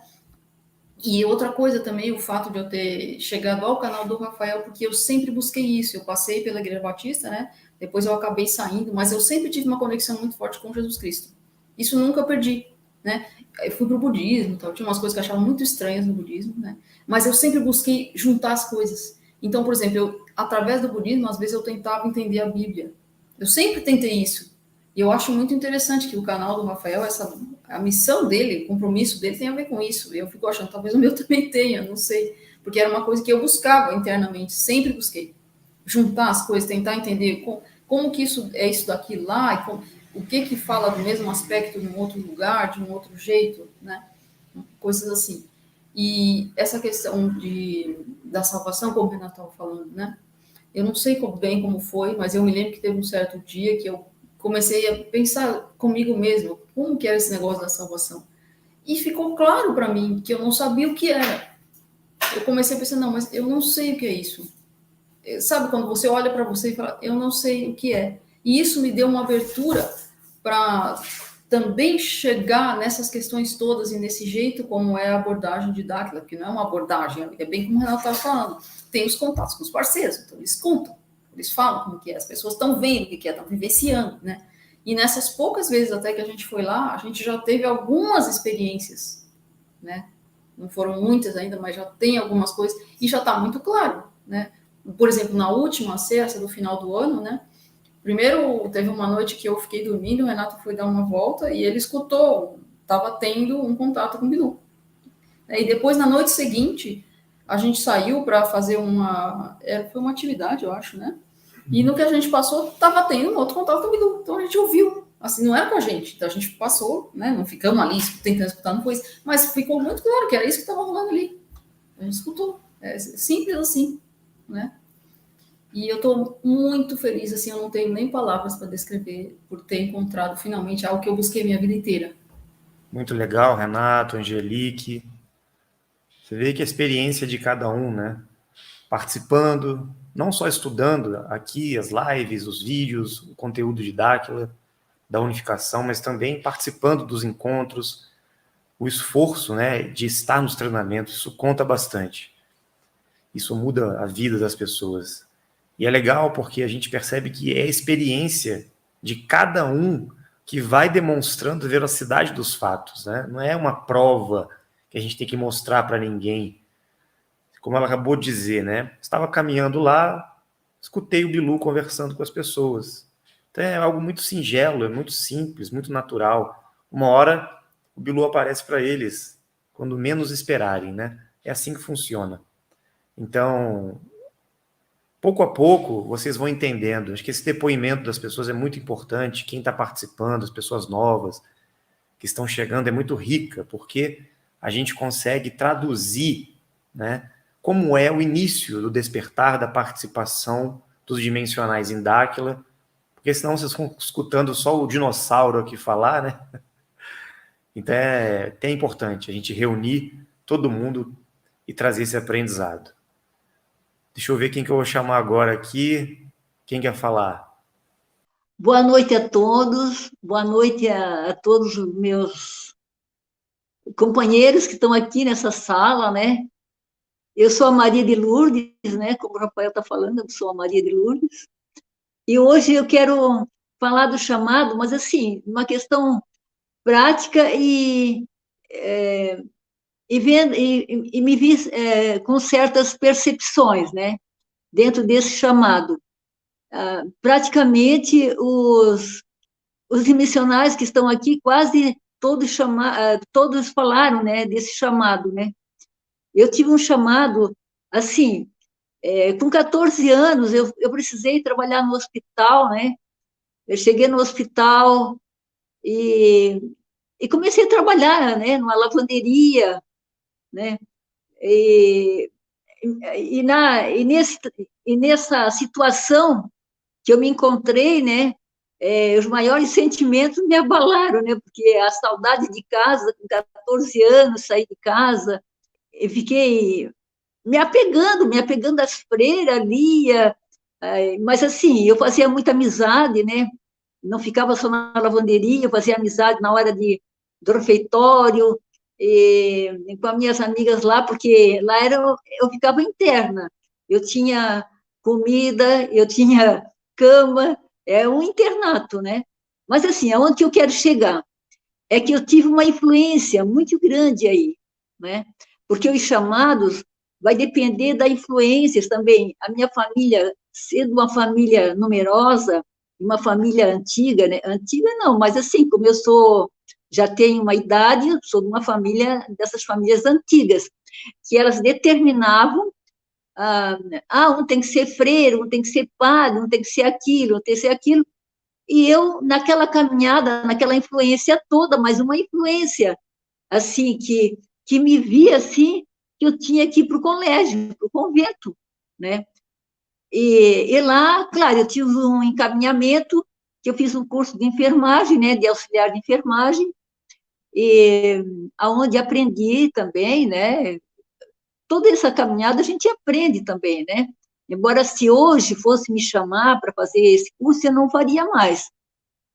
E outra coisa também, o fato de eu ter chegado ao canal do Rafael, porque eu sempre busquei isso. Eu passei pela Igreja Batista, né? Depois eu acabei saindo, mas eu sempre tive uma conexão muito forte com Jesus Cristo. Isso eu nunca perdi, né? Eu fui pro budismo, tal, tinha umas coisas que eu achava muito estranhas no budismo, né? Mas eu sempre busquei juntar as coisas. Então, por exemplo, através do budismo, às vezes eu tentava entender a Bíblia. Eu sempre tentei isso. E eu acho muito interessante que o canal do Rafael, a missão dele, o compromisso dele tem a ver com isso. E eu fico achando, talvez o meu também tenha, não sei. Porque era uma coisa que eu buscava internamente, sempre busquei. Juntar as coisas, tentar entender como que isso é isso daqui lá, e o que fala do mesmo aspecto num outro lugar, de um outro jeito, né? Coisas assim. E essa questão da salvação, como o Renato estava falando, né? Eu não sei bem como foi, mas eu me lembro que teve um certo dia que eu comecei a pensar comigo mesmo, como que era esse negócio da salvação. E ficou claro para mim que eu não sabia o que era. Eu comecei a pensar, não, mas eu não sei o que é isso. Sabe quando você olha para você e fala, eu não sei o que é. E isso me deu uma abertura para também chegar nessas questões todas e nesse jeito como é a abordagem de Dáquila, porque não é uma abordagem, é bem como o Renato estava falando, tem os contatos com os parceiros, então eles contam, Eles falam como que é, as pessoas estão vendo o que é, estão vivenciando, né? E nessas poucas vezes até que a gente foi lá, a gente já teve algumas experiências, né? Não foram muitas ainda, mas já tem algumas coisas, e já está muito claro, né? Por exemplo, na última cesta do final do ano, né? Primeiro, teve uma noite que eu fiquei dormindo, o Renato foi dar uma volta e ele escutou, estava tendo um contato com o Bilu. E depois, na noite seguinte, a gente saiu para fazer foi uma atividade, eu acho, né? E no que a gente passou, estava tendo um outro contato com o Bilu. Então a gente ouviu, assim, não era com a gente. Então a gente passou, né? Não ficamos ali tentando escutar, não foi isso. Mas ficou muito claro que era isso que estava rolando ali. A gente escutou. É simples assim, né? E eu estou muito feliz, assim, eu não tenho nem palavras para descrever por ter encontrado finalmente algo que eu busquei minha vida inteira. Muito legal, Renato, Angelique. Você vê que a experiência de cada um, né? Participando, não só estudando aqui as lives, os vídeos, o conteúdo de Dáquila, da unificação, mas também participando dos encontros, o esforço, né, de estar nos treinamentos, isso conta bastante. Isso muda a vida das pessoas. E é legal porque a gente percebe que é a experiência de cada um que vai demonstrando a veracidade dos fatos, né? Não é uma prova que a gente tem que mostrar para ninguém. Como ela acabou de dizer, né? Estava caminhando lá, escutei o Bilu conversando com as pessoas. Então é algo muito singelo, é muito simples, muito natural. Uma hora o Bilu aparece para eles, quando menos esperarem, né? É assim que funciona. Então, pouco a pouco, vocês vão entendendo. Acho que esse depoimento das pessoas é muito importante. Quem está participando, as pessoas novas que estão chegando, é muito rica, porque a gente consegue traduzir, né, como é o início do despertar da participação dos dimensionais em Dáquila, porque senão vocês estão escutando só o dinossauro aqui falar, né? Então é até importante a gente reunir todo mundo e trazer esse aprendizado. Deixa eu ver quem que eu vou chamar agora aqui. Quem quer falar? Boa noite a todos, boa noite a todos os meus companheiros que estão aqui nessa sala, né? Eu sou a Maria de Lourdes, né? Como o Rafael está falando, eu sou a Maria de Lourdes. E hoje eu quero falar do chamado, mas assim, uma questão prática e me vi com certas percepções, né? Dentro desse chamado. Praticamente os missionários que estão aqui quase todos falaram, né, desse chamado, né? Eu tive um chamado assim, com 14 anos eu precisei trabalhar no hospital, né? Eu cheguei no hospital e comecei a trabalhar, né, numa lavanderia, né? E, e nessa situação que eu me encontrei, né? Os maiores sentimentos me abalaram, né? Porque a saudade de casa, com 14 anos, saí de casa, eu fiquei me apegando às freiras ali, mas assim, eu fazia muita amizade, né? Não ficava só na lavanderia, eu fazia amizade na hora do refeitório, com as minhas amigas lá, porque lá eu ficava interna, eu tinha comida, eu tinha cama, é um internato, né? Mas assim, aonde que eu quero chegar? É que eu tive uma influência muito grande aí, né? Porque os chamados vai depender da influências também. A minha família, sendo uma família numerosa, uma família antiga, né? Antiga não, mas assim, como eu já tenho uma idade, sou de uma família, dessas famílias antigas, que elas determinavam, um tem que ser freire, um tem que ser padre, um tem que ser aquilo, um tem que ser aquilo, e eu, naquela caminhada, naquela influência toda, mas uma influência, assim, que me via, assim, que eu tinha que ir para o colégio, para o convento, né? E lá, claro, eu tive um encaminhamento, que eu fiz um curso de enfermagem, né, de auxiliar de enfermagem, aonde aprendi também, né, toda essa caminhada a gente aprende também, né, embora se hoje fosse me chamar para fazer esse curso, eu não faria mais,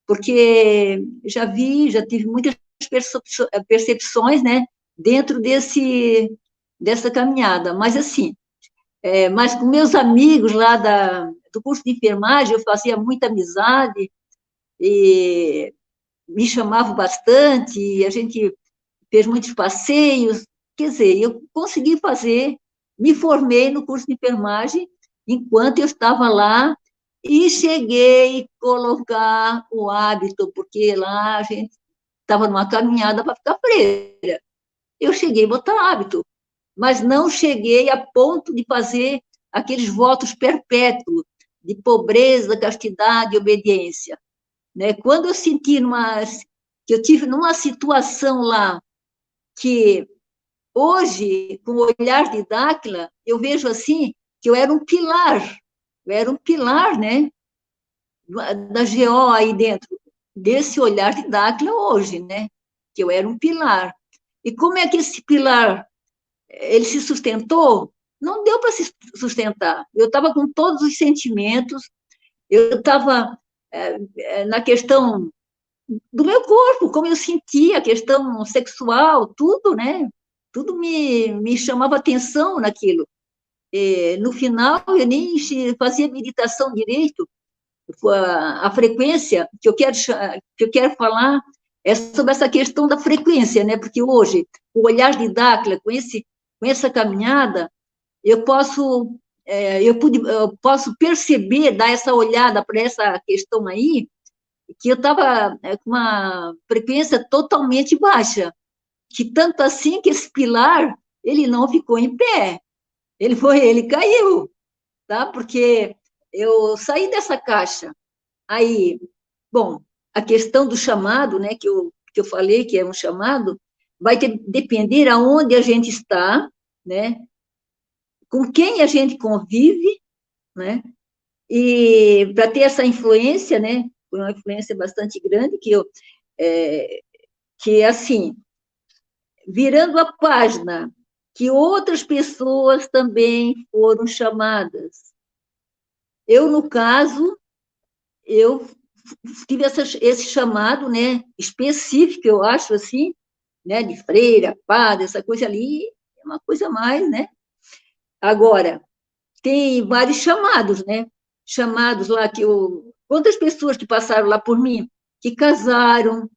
porque já tive muitas percepções, né, dentro dessa caminhada, mas assim, mas com meus amigos lá do curso de enfermagem, eu fazia muita amizade, e me chamavam bastante, e a gente fez muitos passeios. Quer dizer, eu consegui fazer, me formei no curso de enfermagem enquanto eu estava lá, e cheguei a colocar o hábito, porque lá a gente estava numa caminhada para ficar freira. Eu cheguei a botar hábito, mas não cheguei a ponto de fazer aqueles votos perpétuos de pobreza, castidade e obediência. Né? Quando eu senti que eu tive numa situação lá que hoje, com o olhar de Dáquila, eu vejo assim que eu era um pilar, né, da GO aí dentro, desse olhar de Dáquila hoje, né, que eu era um pilar. E como é que esse pilar, ele se sustentou? Não deu para se sustentar. Eu estava com todos os sentimentos, eu estava na questão do meu corpo, como eu sentia, a questão sexual, tudo, né? Tudo me chamava atenção naquilo. E, no final, eu nem fazia meditação direito. A frequência que eu quero falar é sobre essa questão da frequência, né? Porque hoje, o olhar de Dáquila, com essa caminhada, eu posso perceber, dar essa olhada para essa questão aí, que eu estava com uma frequência totalmente baixa, que tanto assim que esse pilar, ele não ficou em pé, ele caiu, tá? Porque eu saí dessa caixa, aí, bom, a questão do chamado, né, que eu falei que é um chamado, vai depender aonde a gente está, né, com quem a gente convive, né, e para ter essa influência, né, uma influência bastante grande, que é assim, virando a página, que outras pessoas também foram chamadas. Eu, no caso, eu tive esse chamado, né, específico, eu acho, assim, né, de freira, padre, essa coisa ali, é uma coisa mais, né? Agora, tem vários chamados, né? Chamados lá quantas pessoas que passaram lá por mim, que casaram,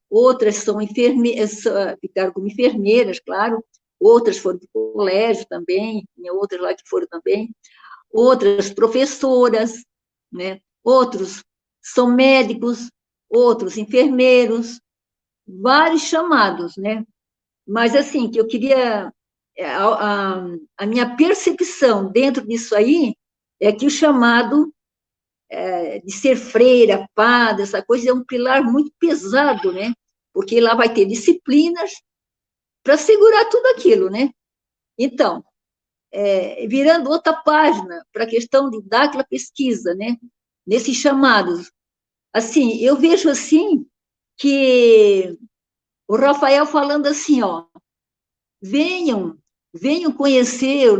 outras são enfermeiras, ficaram como enfermeiras, claro, outras foram para o colégio também, tinha outras lá que foram também, outras professoras, né? Outros são médicos, outros enfermeiros, vários chamados, né? Mas, assim, que eu queria... A minha percepção dentro disso aí é que o chamado de ser freira, padre, essa coisa é um pilar muito pesado, né? Porque lá vai ter disciplinas para segurar tudo aquilo, né? Então, virando outra página para a questão de Dáquila pesquisa, né? Nesses chamados. Assim, eu vejo assim que o Rafael falando assim, ó, venham conhecer os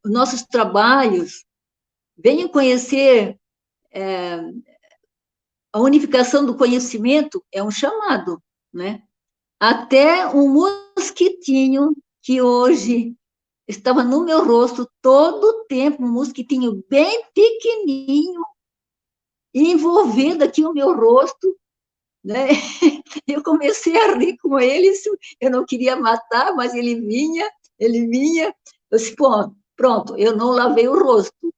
nossos trabalhos, venham conhecer a unificação do conhecimento, é um chamado, né? Até um mosquitinho que hoje estava no meu rosto todo o tempo, um mosquitinho bem pequenininho, envolvendo aqui o meu rosto, né? Eu comecei a rir com ele, eu não queria matar, mas ele vinha, eu disse, pronto, eu não lavei o rosto,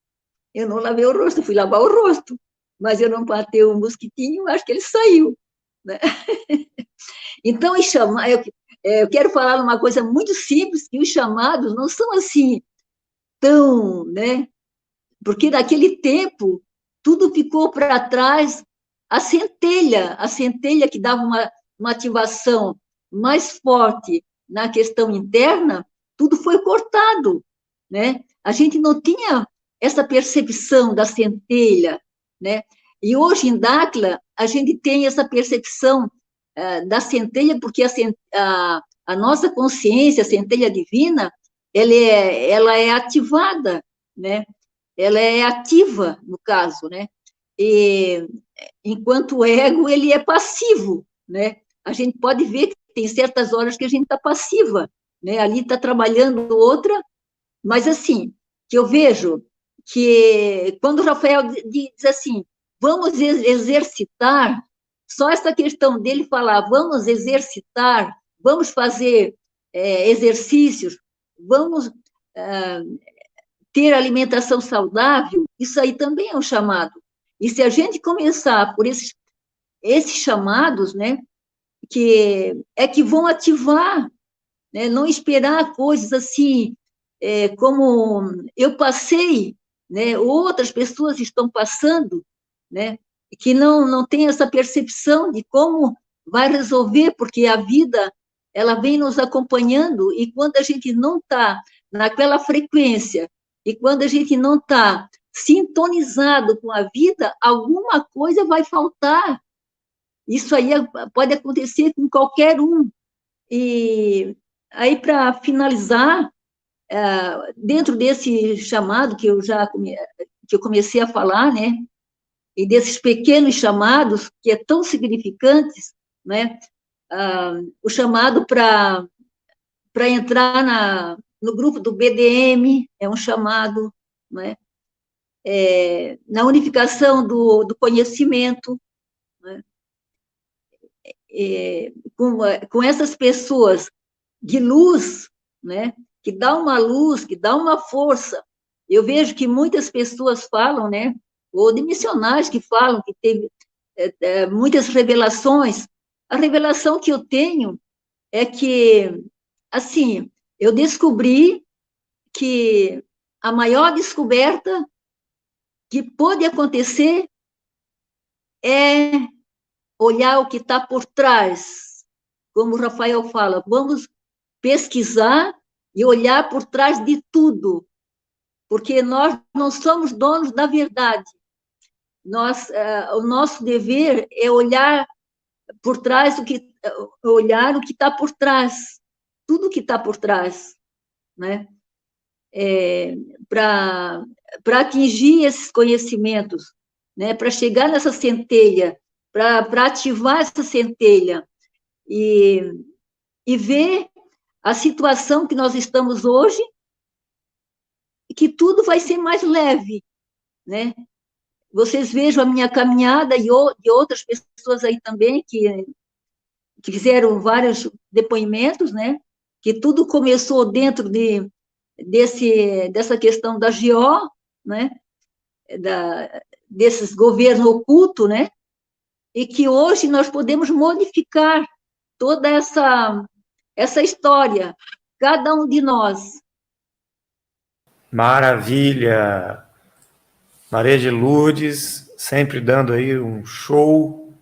fui lavar o rosto, mas eu não matei o mosquitinho, acho que ele saiu, né? Então, eu quero falar uma coisa muito simples, que os chamados não são assim, tão, né? Porque naquele tempo, tudo ficou para trás, a centelha que dava uma ativação mais forte na questão interna, tudo foi cortado, né? A gente não tinha essa percepção da centelha, né? E hoje, em Dáquila, a gente tem essa percepção da centelha, porque a nossa consciência, a centelha divina, ela é ativada, né? Ela é ativa, no caso, né? E, enquanto o ego, ele é passivo, né? A gente pode ver que tem certas horas que a gente está passiva, né? Ali está trabalhando outra, mas, assim, que eu vejo que quando o Rafael diz assim, vamos exercitar, só essa questão dele falar, vamos exercitar, vamos fazer exercícios, vamos ter alimentação saudável, isso aí também é um chamado. E se a gente começar por esses chamados, né, que vão ativar, né, não esperar coisas assim, como eu passei, né, outras pessoas estão passando, né, que não tem essa percepção de como vai resolver, porque a vida, ela vem nos acompanhando, e quando a gente não está naquela frequência, e quando a gente não está sintonizado com a vida, alguma coisa vai faltar. Isso aí pode acontecer com qualquer um. E aí, para finalizar, dentro desse chamado que eu comecei a falar, né, e desses pequenos chamados, que é tão significantes, né, o chamado para entrar no grupo do BDM é um chamado, né, na unificação do conhecimento, né, com essas pessoas de luz, né, que dá uma luz, que dá uma força. Eu vejo que muitas pessoas falam, né, ou de missionários que falam que teve muitas revelações. A revelação que eu tenho é que, assim, eu descobri que a maior descoberta que pode acontecer é olhar o que está por trás. Como o Rafael fala, vamos pesquisar e olhar por trás de tudo, porque nós não somos donos da verdade. O nosso dever é olhar por trás olhar o que está por trás, tudo que está por trás, né? Para atingir esses conhecimentos, né? Para chegar nessa centelha, para ativar essa centelha e ver a situação que nós estamos hoje, que tudo vai ser mais leve, né? Vocês vejam a minha caminhada e outras pessoas aí também que fizeram vários depoimentos, né? Que tudo começou dentro dessa questão da GO, né? Desses governos ocultos, né? E que hoje nós podemos modificar toda essa história, cada um de nós. Maravilha! Maria de Lourdes, sempre dando aí um show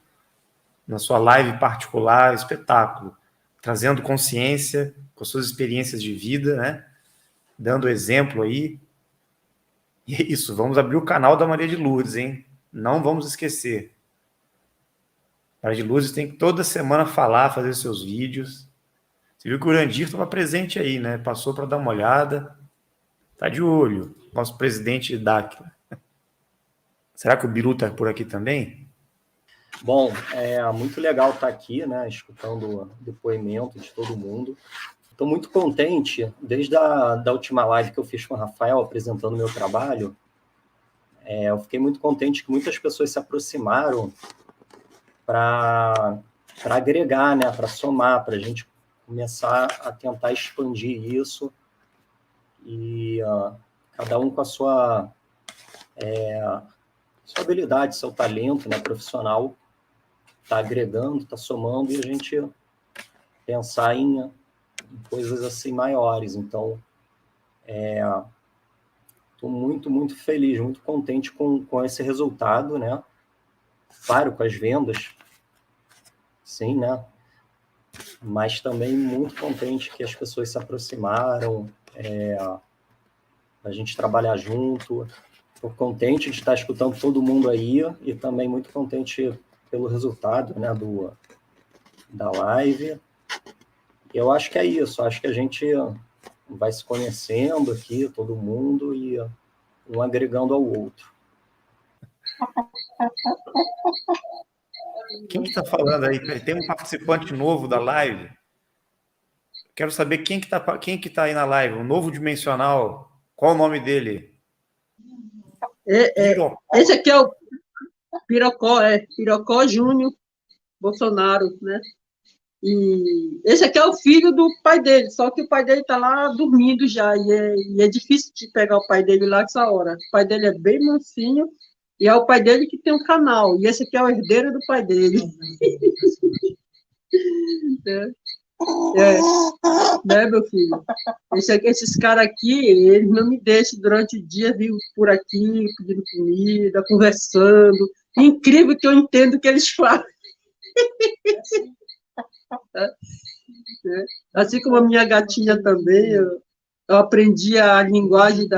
na sua live particular, espetáculo, trazendo consciência com suas experiências de vida, né? Dando exemplo aí. E é isso, vamos abrir o canal da Maria de Lourdes, hein? Não vamos esquecer. Maria de Lourdes tem que toda semana falar, fazer seus vídeos. Você viu que o Urandir estava presente aí, né? Passou para dar uma olhada. Tá de olho, nosso presidente Dáquila. Será que o Biru está por aqui também? Bom, é muito legal estar aqui, né, escutando o depoimento de todo mundo. Estou muito contente, desde da última live que eu fiz com o Rafael, apresentando o meu trabalho, eu fiquei muito contente que muitas pessoas se aproximaram para agregar, né, para somar, para a gente começar a tentar expandir isso, e cada um com a sua habilidade, seu talento, né, profissional, está agregando, está somando, e a gente pensar em coisas assim maiores. Então, estou muito, muito feliz, muito contente com esse resultado, né? Claro, com as vendas, sim, né? Mas também muito contente que as pessoas se aproximaram, a gente trabalhar junto. Estou contente de estar escutando todo mundo aí, e também muito contente pelo resultado, né, da live. Eu acho que é isso, acho que a gente vai se conhecendo aqui, todo mundo, e um agregando ao outro. Quem que está falando aí? Tem um participante novo da live? Quero saber quem que tá aí na live, o novo dimensional. Qual o nome dele? Esse aqui é o Pirocó Júnior Bolsonaro, né? E esse aqui é o filho do pai dele, só que o pai dele está lá dormindo já, e é difícil de pegar o pai dele lá nessa hora. O pai dele é bem mansinho, e é o pai dele que tem um canal, e esse aqui é o herdeiro do pai dele. Né, meu filho? Esses caras aqui, eles não me deixam durante o dia vir por aqui, pedindo comida, conversando. Incrível que eu entendo o que eles falam. Assim como a minha gatinha também, eu aprendi a linguagem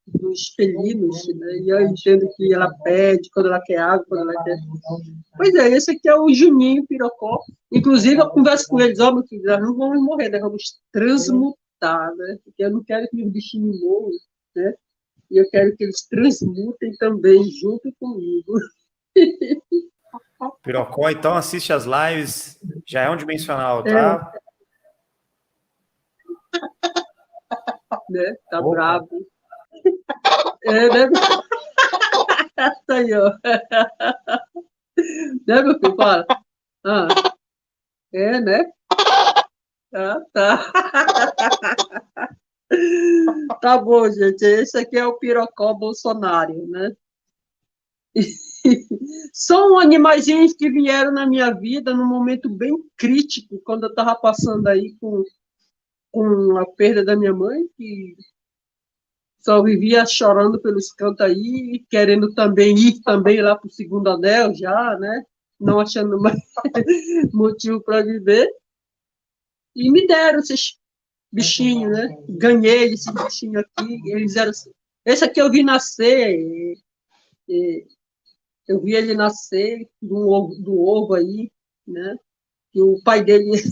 dos felinos, né? E eu entendo que ela pede quando ela quer água, quando ela quer... Pois é, esse aqui é o Juninho Pirocó. Inclusive, eu converso com eles, meu filho, nós não vamos morrer, nós vamos transmutar, né? Porque eu não quero que os bichinhos morram, né? E eu quero que eles transmutem também junto comigo. Pirocó, então assiste as lives, já é um dimensional, tá? Né? Tá bravo. Né? Tá aí, ó. Né, meu filho? Fala. Né? Tá. Tá bom, gente. Esse aqui é o Pirocó Bolsonaro, né? São animaizinhos que vieram na minha vida num momento bem crítico, quando eu estava passando aí com a perda da minha mãe, que só vivia chorando pelos cantos aí, querendo também ir também lá para o segundo anel já, né? Não achando mais motivo para viver. E me deram esses bichinhos, né? Ganhei esses bichinhos aqui. Eles eram... Esse aqui eu vi nascer, eu vi ele nascer do ovo aí, né? Que o pai dele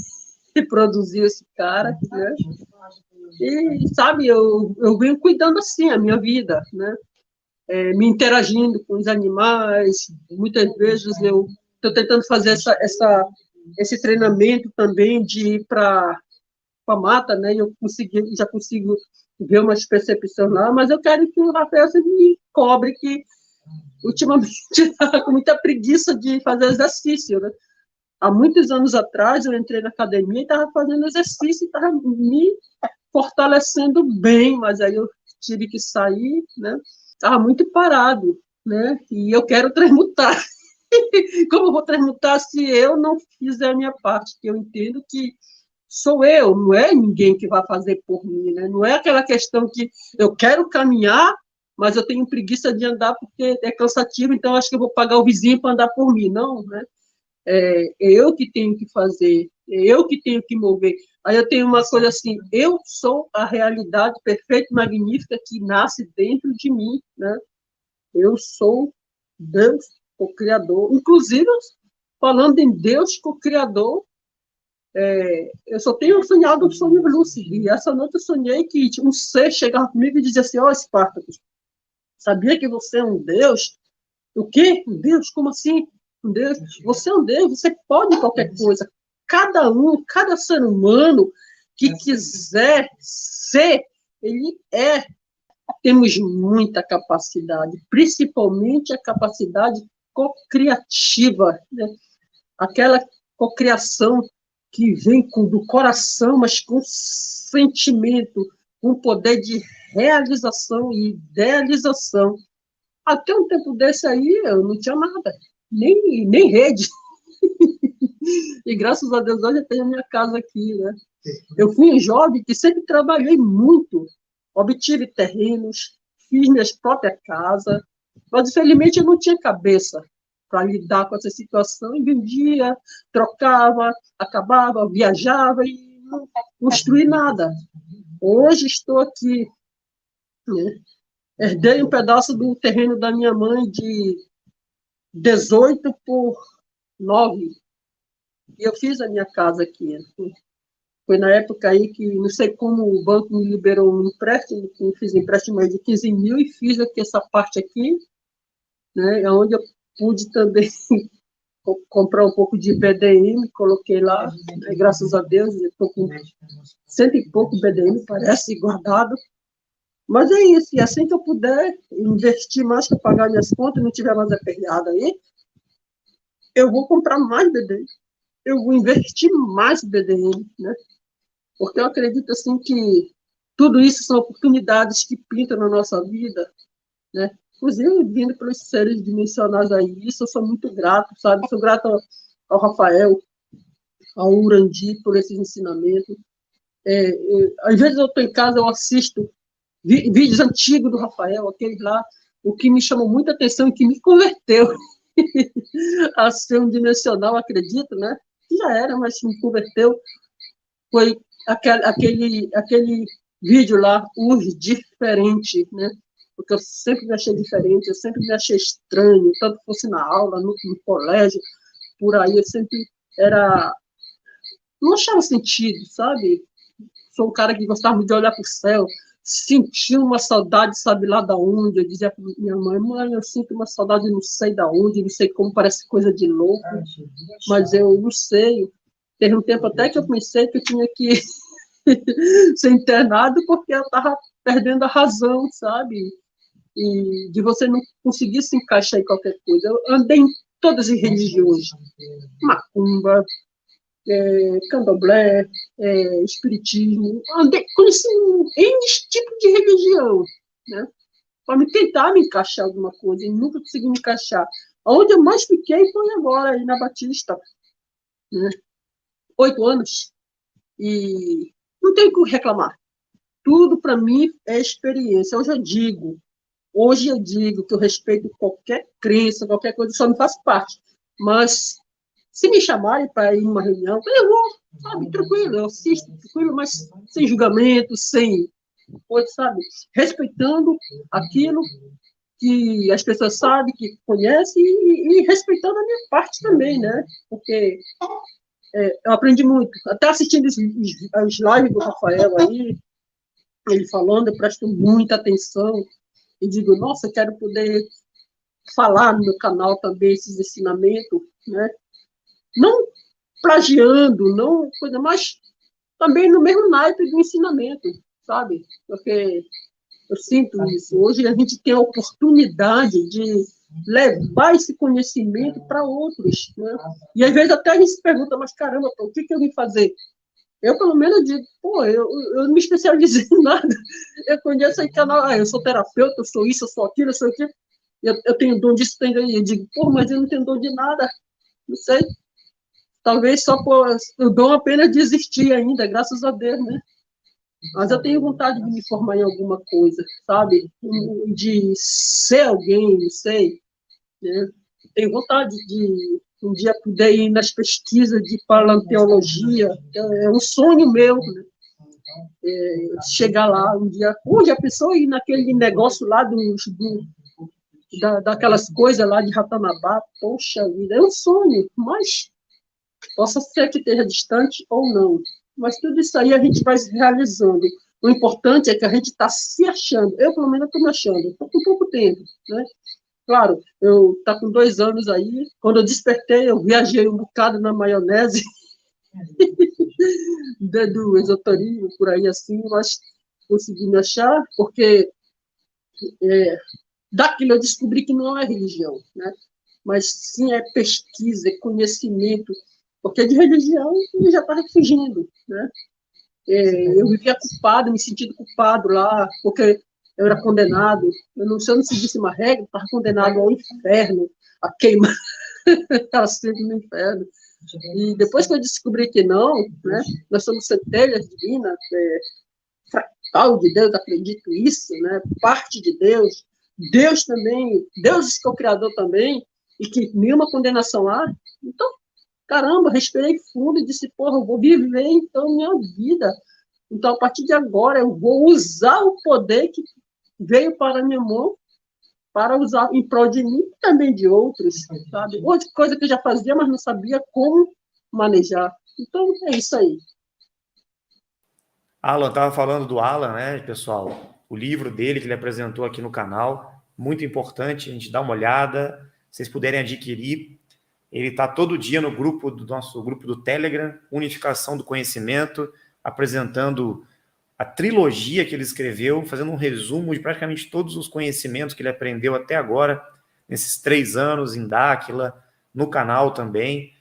produziu esse cara, né? E, sabe, eu venho cuidando assim a minha vida, né? Me interagindo com os animais. Muitas vezes eu estou tentando fazer esse treinamento também de ir para a mata, né? Eu já consigo ver umas percepções lá, mas eu quero que o Rafael me cobre, que ultimamente está com muita preguiça de fazer exercício, né? Há muitos anos atrás, eu entrei na academia e estava fazendo exercício, e estava me fortalecendo bem, mas aí eu tive que sair, né? Estava muito parado, né? E eu quero transmutar. Como eu vou transmutar se eu não fizer a minha parte? Que eu entendo que sou eu, não é ninguém que vai fazer por mim, né? Não é aquela questão que eu quero caminhar, mas eu tenho preguiça de andar porque é cansativo, então acho que eu vou pagar o vizinho para andar por mim. Não, né? É eu que tenho que fazer, é eu que tenho que mover. Aí eu tenho uma coisa assim, eu sou a realidade perfeita e magnífica que nasce dentro de mim, né? Eu sou Deus, o Criador. Inclusive, falando em Deus, o Criador, eu só tenho sonhado sonhos lúcidos. E essa noite eu sonhei que um ser chegava comigo e dizia assim, Espartacus, sabia que você é um Deus? O quê? Um Deus? Como assim? Um Deus? Você é um Deus, você pode qualquer coisa. Cada ser humano que quiser ser, ele é. Temos muita capacidade, principalmente a capacidade cocriativa, né? Aquela cocriação que vem do coração, mas com sentimento, com poder de realização e idealização. Até um tempo desse aí, eu não tinha nada, nem rede. E graças a Deus hoje eu tenho a minha casa aqui, né? Eu fui um jovem que sempre trabalhei muito, obtive terrenos, fiz minha própria casa, mas infelizmente eu não tinha cabeça para lidar com essa situação, e vendia, trocava, acabava, viajava e não construí nada. Hoje estou aqui, né? Herdei um pedaço do terreno da minha mãe de 18 por 9, e eu fiz a minha casa aqui. Foi na época aí que, não sei como, o banco me liberou um empréstimo, que eu fiz empréstimo aí de 15 mil e fiz aqui essa parte aqui, né, onde eu pude também comprar um pouco de BDM, coloquei lá, né, graças a Deus, eu estou com 100 e pouco BDM, parece, guardado, Mas é isso, e assim que eu puder investir mais para pagar minhas contas, não tiver mais aperreado aí, eu vou comprar mais BD, eu vou investir mais BDM, né? Porque eu acredito, assim, que tudo isso são oportunidades que pintam na nossa vida, né? Inclusive, vindo pelos seres dimensionais aí, isso eu sou muito grato, sabe? Sou grato ao Rafael, ao Urandi, por esses ensinamentos. Às vezes eu estou em casa, eu assisto vídeos antigos do Rafael, aqueles lá, o que me chamou muita atenção e que me converteu a ser um dimensional, acredito, né? Já era, mas me converteu. Foi aquele vídeo lá, os diferentes, né? Porque eu sempre me achei diferente, eu sempre me achei estranho, tanto fosse na aula, no colégio, por aí, eu sempre era... Não achava sentido, sabe? Sou um cara que gostava de olhar para o céu, sentia uma saudade, sabe lá da onde. Eu dizia para minha mãe, eu sinto uma saudade, não sei da onde, não sei como, parece coisa de louco, mas eu não sei. Teve um tempo até que eu pensei que eu tinha que ser internado porque eu estava perdendo a razão, sabe? E de você não conseguir se encaixar em qualquer coisa. Eu andei em todas as religiões, macumba, candomblé, espiritismo, conheci N tipo de religião, né? Para me tentar me encaixar em alguma coisa, e nunca consegui me encaixar. Onde eu mais fiquei foi agora, aí na Batista, né? 8 anos, e não tenho o que reclamar. Tudo para mim é experiência. Hoje eu digo que eu respeito qualquer crença, qualquer coisa, só não faço parte. Mas se me chamarem para ir em uma reunião, eu vou, sabe, tranquilo, eu assisto, tranquilo, mas sem julgamento, sem coisa, sabe, respeitando aquilo que as pessoas sabem, que conhecem, e respeitando a minha parte também, né? Porque eu aprendi muito. Até assistindo as lives do Rafael aí, ele falando, eu presto muita atenção e digo, nossa, eu quero poder falar no meu canal também esses ensinamentos, né? Não plagiando, não coisa, mas também no mesmo naipe do ensinamento, sabe? Porque eu sinto isso. Hoje a gente tem a oportunidade de levar esse conhecimento para outros, né? E às vezes até a gente se pergunta, mas caramba, o que eu vim fazer? Eu, pelo menos, digo, eu não me especializei em nada. Eu conheço aí canal, eu sou terapeuta, eu sou isso, eu sou aquilo, eu sou aquilo. Eu tenho dom disso, tenho daí. Eu digo, mas eu não tenho dom de nada. Não sei. Talvez só por o dom apenas de existir ainda, graças a Deus, né? Mas eu tenho vontade de me formar em alguma coisa, sabe? De ser alguém, não sei, né? Tenho vontade de um dia poder ir nas pesquisas de paleontologia, é um sonho meu, né? Chegar lá um dia, já pensou ir naquele negócio lá daquelas coisas lá de Ratanabá? Poxa vida, é um sonho, mas possa ser que esteja distante ou não. Mas tudo isso aí a gente vai realizando. O importante é que a gente está se achando. Eu, pelo menos, estou me achando. Estou com pouco tempo, né? Claro, eu tá com 2 anos aí. Quando eu despertei, eu viajei um bocado na maionese do esoterismo, por aí assim, mas consegui me achar, porque daquilo eu descobri que não é religião, né? Mas sim é pesquisa, é conhecimento, porque de religião eu já estava fugindo, né? Eu vivia culpado, me sentindo culpado lá, porque eu era condenado. Se eu não seguisse uma regra, estava condenado ao inferno, a queimar sempre no inferno. E depois que eu descobri que não, né, nós somos centelhas divinas, fractal de Deus, acredito isso, né, parte de Deus, Deus também, Deus que é o Criador também, e que nenhuma condenação há. Então, caramba, respirei fundo e disse, eu vou viver, então, minha vida. Então, a partir de agora, eu vou usar o poder que veio para a minha mão para usar em prol de mim e também de outros, sabe? Outra coisa que eu já fazia, mas não sabia como manejar. Então, é isso aí. Alan, estava falando do Alan, né, pessoal? O livro dele que ele apresentou aqui no canal, muito importante, a gente dá uma olhada, se vocês puderem adquirir. Ele está todo dia no nosso grupo do Telegram, Unificação do Conhecimento, apresentando a trilogia que ele escreveu, fazendo um resumo de praticamente todos os conhecimentos que ele aprendeu até agora, nesses 3 anos em Dáquila, no canal também.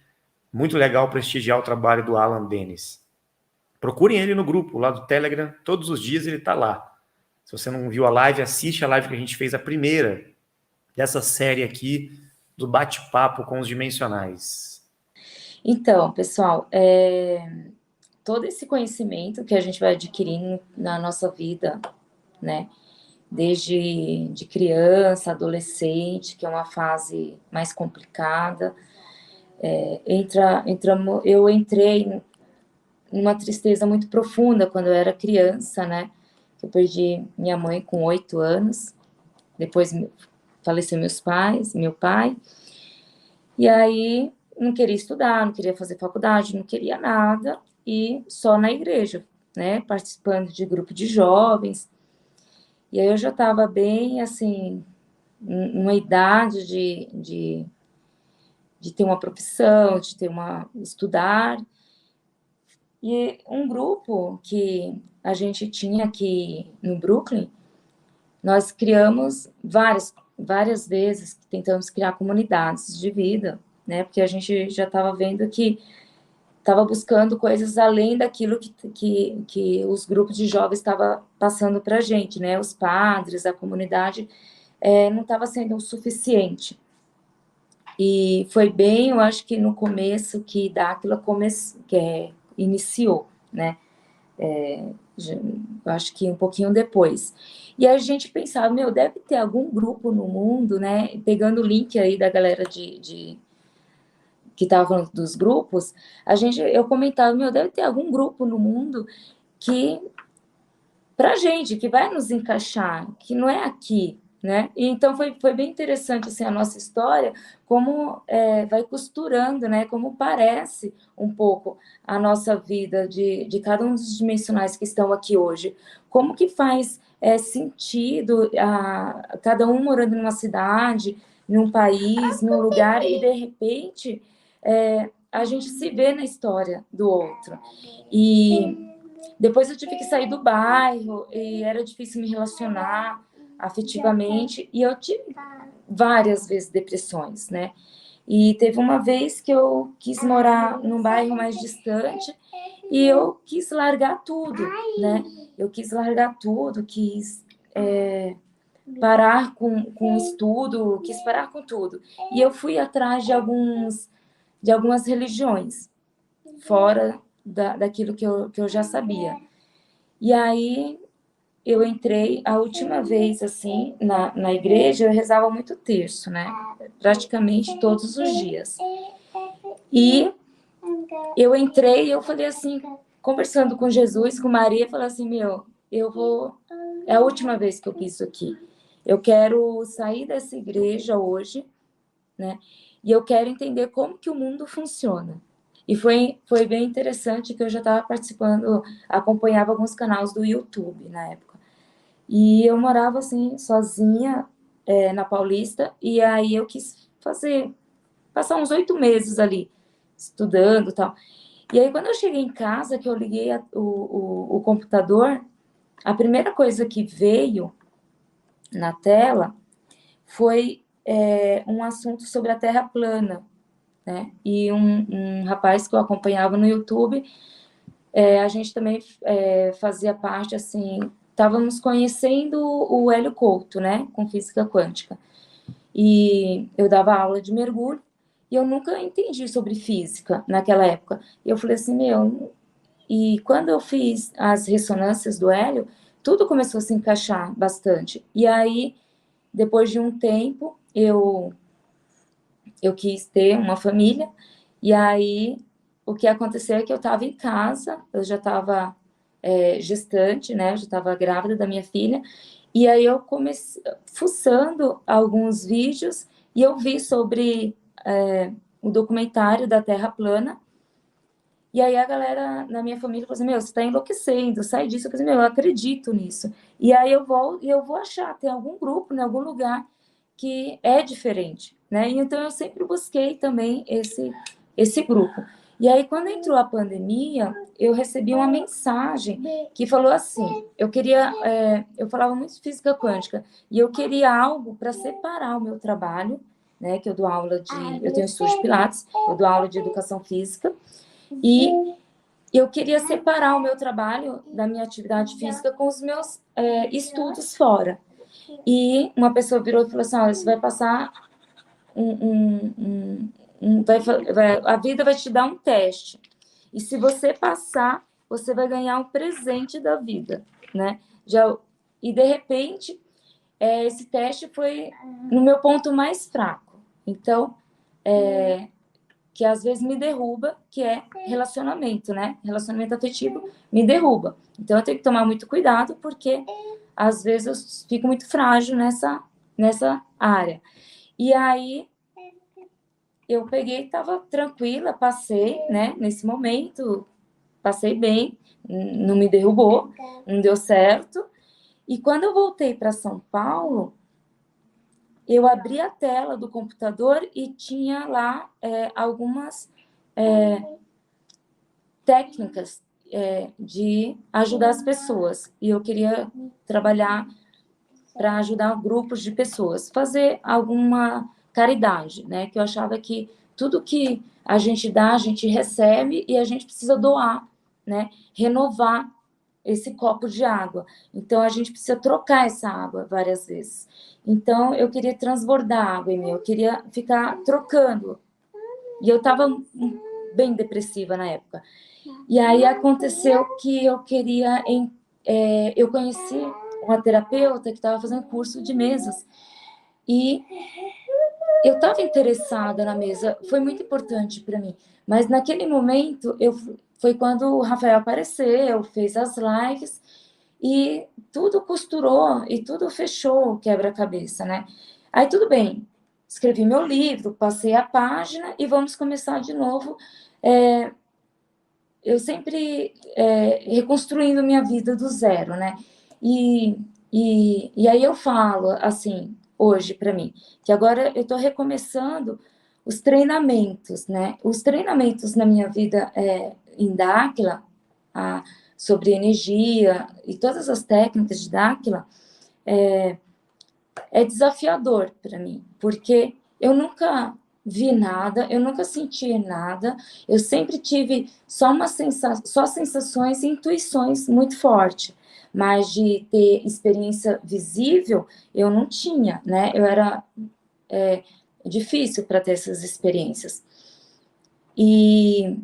Muito legal prestigiar o trabalho do Alan Dennis. Procurem ele no grupo, lá do Telegram, todos os dias ele está lá. Se você não viu a live, assiste a live que a gente fez, a primeira dessa série aqui, do bate-papo com os dimensionais. Então, pessoal, todo esse conhecimento que a gente vai adquirindo na nossa vida, né, desde de criança, adolescente, que é uma fase mais complicada, eu entrei numa tristeza muito profunda quando eu era criança, né, eu perdi minha mãe com 8 anos, depois faleceu meu pai, e aí não queria estudar, não queria fazer faculdade, não queria nada, e só na igreja, né, participando de grupo de jovens. E aí eu já estava bem, assim, numa idade de ter uma profissão, de estudar. E um grupo que a gente tinha aqui no Brooklyn, nós criamos várias vezes, tentamos criar comunidades de vida, né, porque a gente já estava vendo que estava buscando coisas além daquilo que os grupos de jovens estavam passando para a gente, né? Os padres, a comunidade, não estava sendo o suficiente. E foi bem, eu acho que no começo que Dáquila iniciou, né? Eu acho que um pouquinho depois. E a gente pensava, deve ter algum grupo no mundo, né? Pegando o link aí da galera que estava falando dos grupos, eu comentava, deve ter algum grupo no mundo que, pra gente, que vai nos encaixar, que não é aqui, né? E então foi bem interessante, assim, a nossa história, como vai costurando, né? Como parece um pouco a nossa vida de cada um dos dimensionais que estão aqui hoje. Como que faz sentido cada um morando numa cidade, num país, num lugar, e de repente a gente se vê na história do outro. E depois eu tive que sair do bairro, e era difícil me relacionar afetivamente, e eu tive várias vezes depressões, né? E teve uma vez que eu quis morar num bairro mais distante, e eu quis largar tudo, né? Eu quis largar tudo, quis parar com o estudo, quis parar com tudo. E eu fui atrás de algumas religiões, fora daquilo que eu já sabia. E aí eu entrei, a última vez, assim, na igreja, eu rezava muito terço, né? Praticamente todos os dias. E eu entrei e eu falei assim, conversando com Jesus, com Maria, falei assim, é a última vez que eu piso aqui. Eu quero sair dessa igreja hoje, né? E eu quero entender como que o mundo funciona. E foi bem interessante que eu já estava participando, acompanhava alguns canais do YouTube na época. E eu morava, assim, sozinha na Paulista, e aí eu quis passar uns 8 meses ali, estudando e tal. E aí, quando eu cheguei em casa, que eu liguei o computador, a primeira coisa que veio na tela foi um assunto sobre a Terra plana, né? E um rapaz que eu acompanhava no YouTube, a gente também fazia parte, assim, estávamos conhecendo o Hélio Couto, né? Com física quântica. E eu dava aula de mergulho, e eu nunca entendi sobre física naquela época. E eu falei assim, e quando eu fiz as ressonâncias do Hélio, tudo começou a se encaixar bastante. E aí, depois de um tempo, eu quis ter uma família, e aí o que aconteceu é que eu estava em casa, eu já estava gestante, né, eu já estava grávida da minha filha, e aí eu comecei fuçando alguns vídeos, e eu vi sobre o documentário da Terra plana, e aí a galera na minha família falou assim, você está enlouquecendo, sai disso. Eu falei assim, eu acredito nisso. E aí eu vou achar, tem algum grupo, em algum lugar que é diferente, né? E então eu sempre busquei também esse grupo. E aí, quando entrou a pandemia, eu recebi uma mensagem que falou assim, eu falava muito de física quântica, e eu queria algo para separar o meu trabalho, né, que eu dou aula eu tenho estúdio de Pilates, eu dou aula de educação física, e eu queria separar o meu trabalho da minha atividade física com os meus estudos fora. E uma pessoa virou e falou assim, olha, você vai passar a vida vai te dar um teste. E se você passar, você vai ganhar um presente da vida, né? E, de repente, esse teste foi no meu ponto mais fraco. Então, que às vezes me derruba, que é relacionamento, né? Relacionamento afetivo me derruba. Então, eu tenho que tomar muito cuidado, porque às vezes eu fico muito frágil nessa área. E aí, eu peguei, estava tranquila, passei, né? Nesse momento, passei bem, não me derrubou, não deu certo. E quando eu voltei para São Paulo, eu abri a tela do computador e tinha lá algumas técnicas de ajudar as pessoas. E eu queria trabalhar para ajudar grupos de pessoas, fazer alguma caridade, né? Que eu achava que tudo que a gente dá, a gente recebe e a gente precisa doar, né? Renovar esse copo de água. Então, a gente precisa trocar essa água várias vezes. Então, eu queria transbordar água em mim, eu queria ficar trocando. E eu estava bem depressiva na época. E aí aconteceu que eu queria... eu conheci uma terapeuta que estava fazendo curso de mesas. E eu estava interessada na mesa, foi muito importante para mim. Mas naquele momento, foi quando o Rafael apareceu, fez as lives, e tudo costurou, e tudo fechou o quebra-cabeça, né? Aí tudo bem, escrevi meu livro, passei a página, e vamos começar de novo. Eu sempre reconstruindo minha vida do zero, né? E aí eu falo, assim, hoje para mim, que agora eu estou recomeçando os treinamentos, né? Os treinamentos na minha vida em Dáquila, sobre energia e todas as técnicas de Dáquila, é desafiador para mim, porque eu nunca vi nada, eu nunca senti nada, eu sempre tive só sensações e intuições muito fortes, mas de ter experiência visível, eu não tinha, né? Eu era difícil para ter essas experiências. E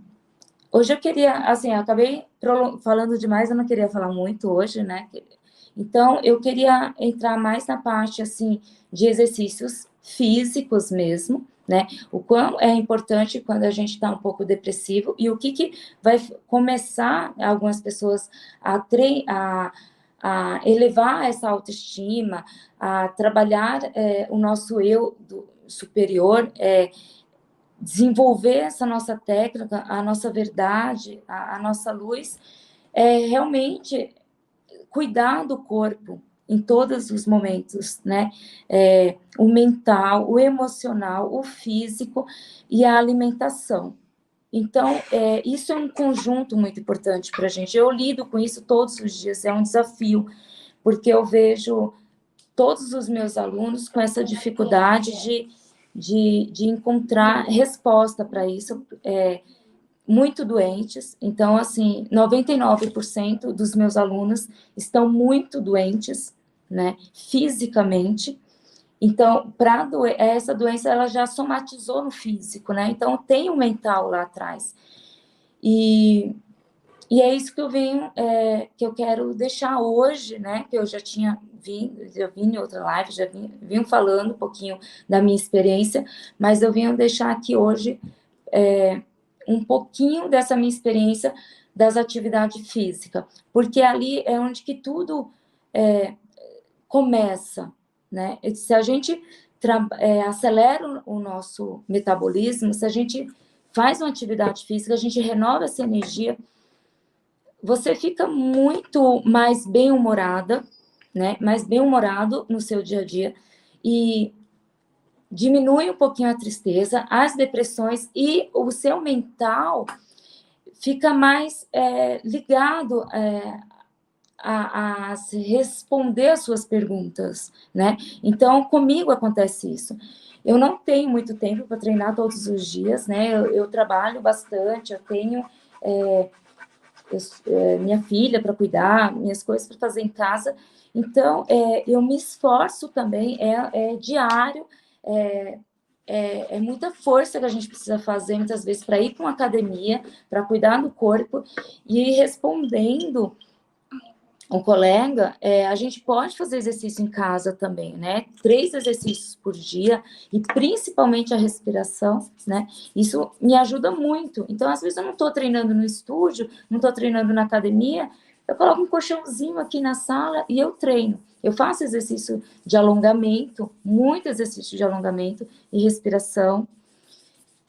hoje eu queria, assim, eu acabei falando demais, eu não queria falar muito hoje, né? Então, eu queria entrar mais na parte, assim, de exercícios físicos mesmo, né? O quão é importante quando a gente está um pouco depressivo e o que vai começar algumas pessoas a elevar essa autoestima, a trabalhar o nosso eu superior, desenvolver essa nossa técnica, a nossa verdade, a nossa luz, realmente cuidar do corpo em todos os momentos, né? O mental, o emocional, o físico e a alimentação. Então, isso é um conjunto muito importante para a gente. Eu lido com isso todos os dias, é um desafio, porque eu vejo todos os meus alunos com essa dificuldade de encontrar resposta para isso, muito doentes. Então, assim, 99% dos meus alunos estão muito doentes, né, fisicamente. Então, essa doença, ela já somatizou no físico, né? Então, tem o mental lá atrás. E é isso que eu que eu quero deixar hoje, né? Que eu já vim em outra live, já vim falando um pouquinho da minha experiência, mas eu vim deixar aqui hoje um pouquinho dessa minha experiência das atividades físicas, porque ali é onde que tudo começa, né? Se a gente acelera o nosso metabolismo, se a gente faz uma atividade física, a gente renova essa energia, você fica muito mais bem-humorada, né? Mais bem-humorado no seu dia a dia, e diminui um pouquinho a tristeza, as depressões, e o seu mental, fica mais ligado a responder as suas perguntas, né? Então, comigo acontece isso. Eu não tenho muito tempo para treinar todos os dias, né? Eu trabalho bastante, eu tenho minha filha para cuidar, minhas coisas para fazer em casa. Então, eu me esforço também, é diário, é muita força que a gente precisa fazer, muitas vezes, para ir para uma academia, para cuidar do corpo, e respondendo um colega, a gente pode fazer exercício em casa também, né? 3 exercícios por dia, e principalmente a respiração, né? Isso me ajuda muito. Então, às vezes, eu não estou treinando no estúdio, não estou treinando na academia, eu coloco um colchãozinho aqui na sala e eu treino. Eu faço exercício de alongamento, muito exercício de alongamento e respiração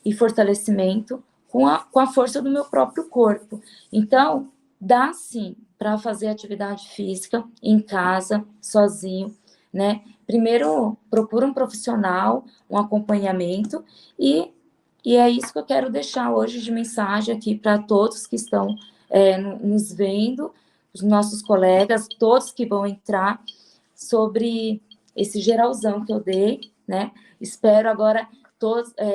e fortalecimento com a força do meu próprio corpo. Então, dá sim para fazer atividade física em casa, sozinho, né? Primeiro, procura um profissional, um acompanhamento, e é isso que eu quero deixar hoje de mensagem aqui para todos que estão nos vendo, os nossos colegas, todos que vão entrar, sobre esse geralzão que eu dei, né? Espero agora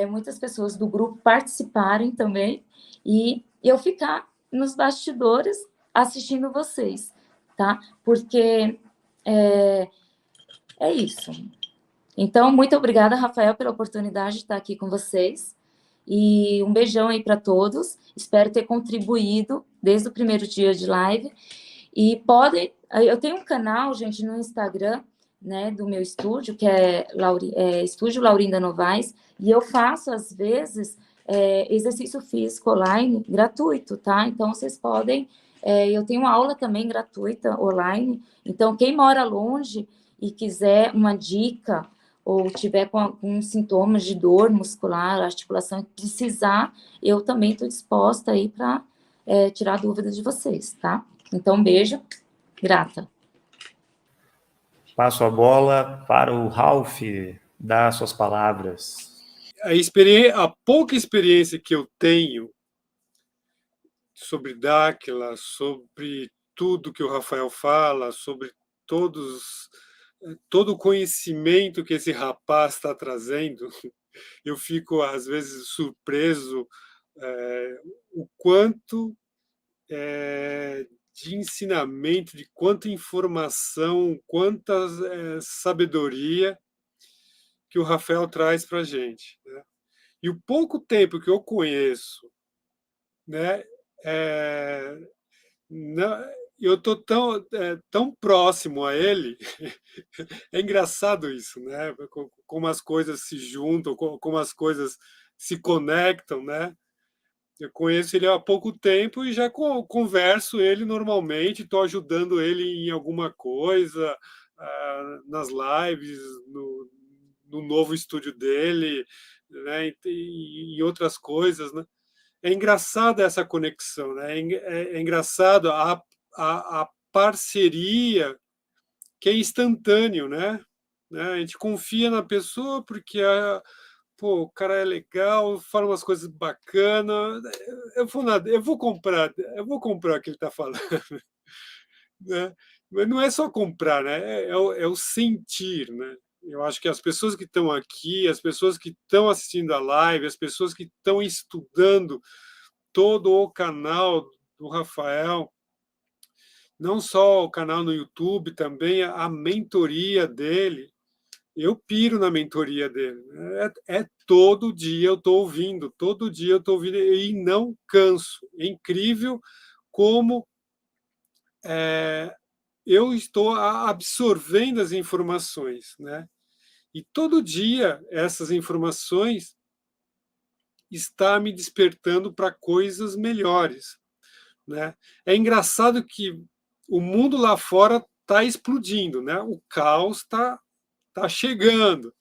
muitas pessoas do grupo participarem também, e eu ficar nos bastidores assistindo vocês, tá? Porque é isso. Então, muito obrigada, Rafael, pela oportunidade de estar aqui com vocês, e um beijão aí para todos. Espero ter contribuído desde o primeiro dia de live. E eu tenho um canal, gente, no Instagram, né, do meu estúdio, que é Estúdio Laurinda Novaes, e eu faço, às vezes, exercício físico online gratuito, tá? Então, vocês podem... eu tenho uma aula também gratuita online, então, quem mora longe e quiser uma dica, ou tiver com alguns sintomas de dor muscular, articulação, e precisar, eu também estou disposta aí para tirar dúvidas de vocês, tá? Então, um beijo, grata. Passo a bola para o Ralph, dar suas palavras. A pouca experiência que eu tenho sobre Dáquila, sobre tudo que o Rafael fala, sobre todo o conhecimento que esse rapaz está trazendo, eu fico, às vezes, surpreso o quanto de ensinamento, de quanta informação, quanta sabedoria que o Rafael traz para a gente, né? E o pouco tempo que eu conheço, né, eu estou tão próximo a ele. É engraçado isso, né? Como as coisas se juntam, como as coisas se conectam, né? Eu conheço ele há pouco tempo e já converso ele normalmente, estou ajudando ele em alguma coisa, nas lives, no novo estúdio dele, né, e outras coisas, né? É engraçada essa conexão, né? É engraçado a parceria que é instantâneo, né? A gente confia na pessoa porque o cara é legal, fala umas coisas bacanas. Eu vou comprar o que ele está falando, né? Mas não é só comprar, né? É o sentir, né? Eu acho que as pessoas que estão aqui, as pessoas que estão assistindo a live, as pessoas que estão estudando todo o canal do Rafael, não só o canal no YouTube, também a mentoria dele. Eu piro na mentoria dele. Todo dia eu estou ouvindo, e não canso. É incrível como eu estou absorvendo as informações, né? E todo dia essas informações está me despertando para coisas melhores, né? É engraçado que o mundo lá fora está explodindo, né? O caos está chegando.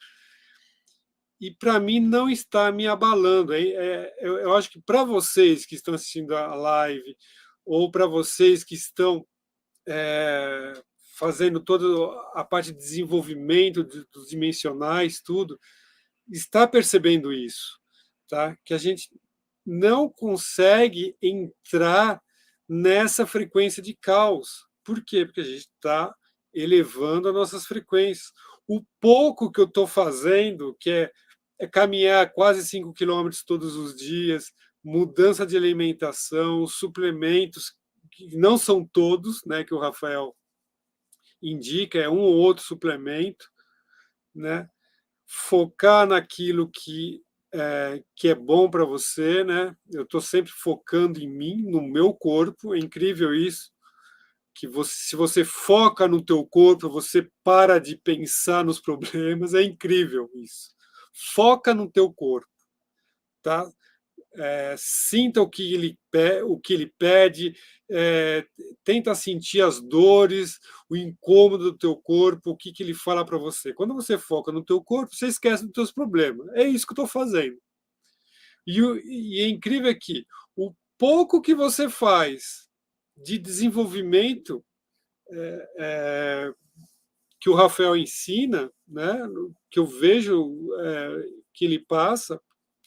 E para mim não está me abalando. Eu acho que para vocês que estão assistindo a live, ou para vocês que estão fazendo toda a parte de desenvolvimento dos dimensionais, tudo, está percebendo isso, tá? Que a gente não consegue entrar nessa frequência de caos. Por quê? Porque a gente está elevando as nossas frequências. O pouco que eu estou fazendo, que é caminhar quase 5 quilômetros todos os dias, mudança de alimentação, suplementos, que não são todos, né, que o Rafael indica, é um ou outro suplemento, né? Focar naquilo que é bom para você, né? Eu estou sempre focando em mim, no meu corpo, é incrível isso, que se você foca no teu corpo, você para de pensar nos problemas, é incrível isso. Foca no teu corpo, tá? Sinta o que ele pede, tenta sentir as dores, o incômodo do teu corpo, o que ele fala para você. Quando você foca no teu corpo, você esquece dos teus problemas. É isso que eu estou fazendo. E é incrível que o pouco que você faz de desenvolvimento que o Rafael ensina, né, que eu vejo que ele passa,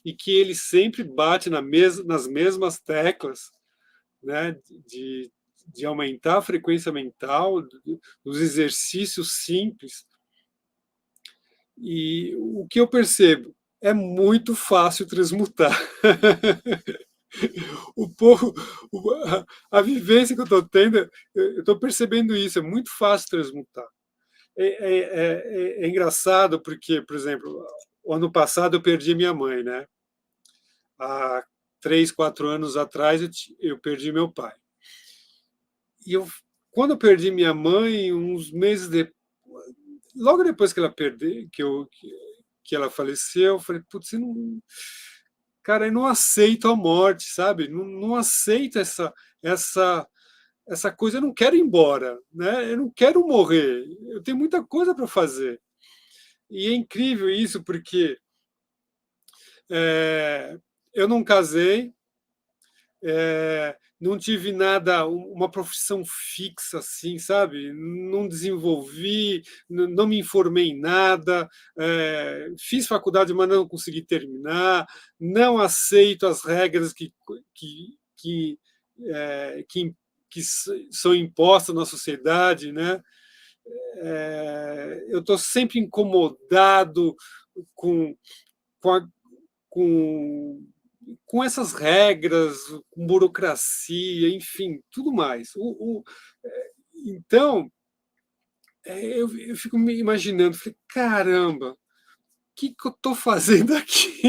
e que ele sempre bate nas mesmas teclas, né, de aumentar a frequência mental, dos exercícios simples. E o que eu percebo é muito fácil transmutar. A vivência que eu estou tendo, eu estou percebendo isso, é muito fácil transmutar. É engraçado porque, por exemplo, o ano passado eu perdi minha mãe, né? Há 3, 4 anos atrás eu perdi meu pai. E quando eu perdi minha mãe, uns meses depois, logo depois que ela perdeu, que ela faleceu, eu falei, putz, cara, eu não aceito a morte, sabe? Não aceito essa coisa, eu não quero ir embora, né? Eu não quero morrer, eu tenho muita coisa para fazer. E é incrível isso, porque eu não casei, não tive nada, uma profissão fixa, assim, sabe? Não desenvolvi, não me informei em nada, fiz faculdade, mas não consegui terminar, não aceito as regras que são impostas na sociedade, né? Eu estou sempre incomodado com essas regras, com burocracia, enfim, tudo mais. Então, eu fico me imaginando, falei, caramba, o que eu estou fazendo aqui?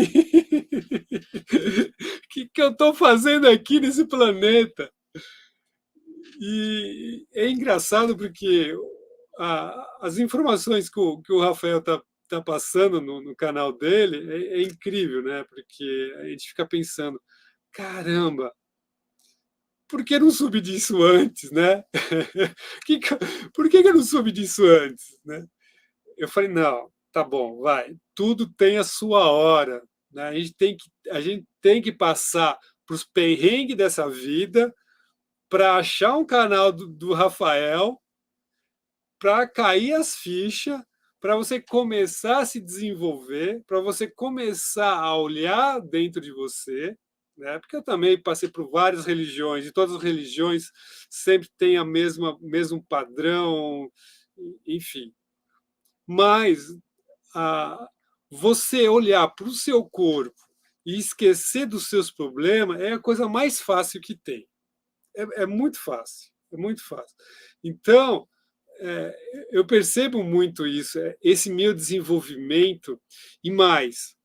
O que eu estou fazendo aqui nesse planeta? E é engraçado porque as informações que o Rafael está passando no canal dele é incrível, né? Porque a gente fica pensando, caramba, por que não soube disso antes, né? Por que eu não soube disso antes, né? Eu falei, não, tá bom, vai, tudo tem a sua hora, né? A gente tem que passar para os perrengues dessa vida para achar um canal do Rafael, para cair as fichas, para você começar a se desenvolver, para você começar a olhar dentro de você, né? Porque eu também passei por várias religiões, e todas as religiões sempre têm mesmo padrão, enfim. Mas você olhar para o seu corpo e esquecer dos seus problemas é a coisa mais fácil que tem. É muito fácil, é muito fácil. Então, eu percebo muito isso, esse meu desenvolvimento, e mais,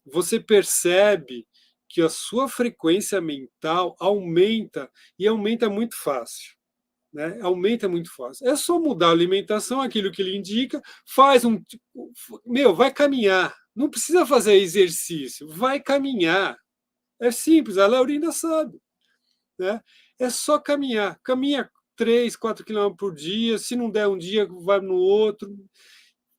você percebe que a sua frequência mental aumenta, e aumenta muito fácil. Né? Aumenta muito fácil. É só mudar a alimentação, aquilo que ele indica, vai caminhar, não precisa fazer exercício, vai caminhar. É simples, a Laurinda sabe. Né? É só caminhar, caminha 3, 4 quilômetros por dia, se não der um dia, vai no outro,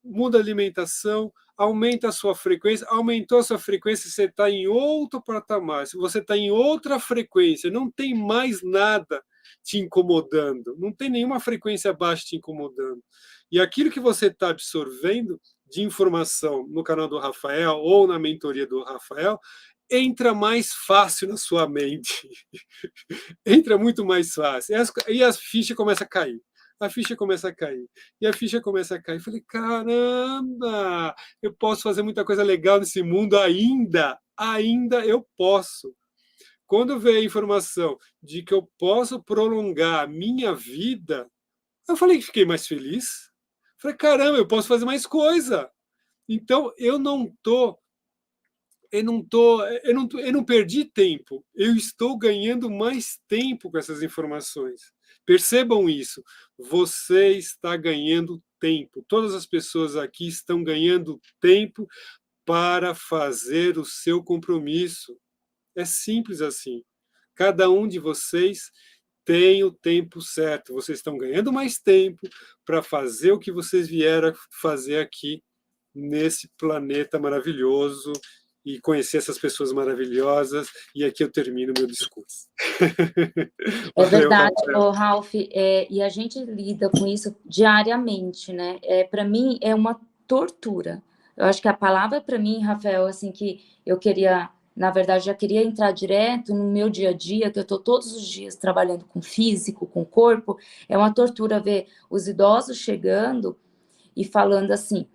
muda a alimentação, aumenta a sua frequência, aumentou a sua frequência, você está em outro patamar, se você está em outra frequência, não tem mais nada te incomodando, não tem nenhuma frequência baixa te incomodando. E aquilo que você está absorvendo de informação no canal do Rafael ou na mentoria do Rafael entra mais fácil na sua mente. Entra muito mais fácil. E a ficha começa a cair. A ficha começa a cair. E a ficha começa a cair. Falei, caramba, eu posso fazer muita coisa legal nesse mundo ainda. Ainda eu posso. Quando veio a informação de que eu posso prolongar a minha vida, eu falei que fiquei mais feliz. Falei, caramba, eu posso fazer mais coisa. Então, eu não perdi tempo. Eu estou ganhando mais tempo com essas informações. Percebam isso. Você está ganhando tempo. Todas as pessoas aqui estão ganhando tempo para fazer o seu compromisso. É simples assim. Cada um de vocês tem o tempo certo. Vocês estão ganhando mais tempo para fazer o que vocês vieram fazer aqui nesse planeta maravilhoso e conhecer essas pessoas maravilhosas. E aqui eu termino meu discurso. É verdade, Ralph, e a gente lida com isso diariamente, né? Para mim, é uma tortura. Eu acho que a palavra para mim, Rafael, assim, que eu queria, na verdade, já queria entrar direto no meu dia a dia, que eu estou todos os dias trabalhando com físico, com corpo, é uma tortura ver os idosos chegando e falando assim,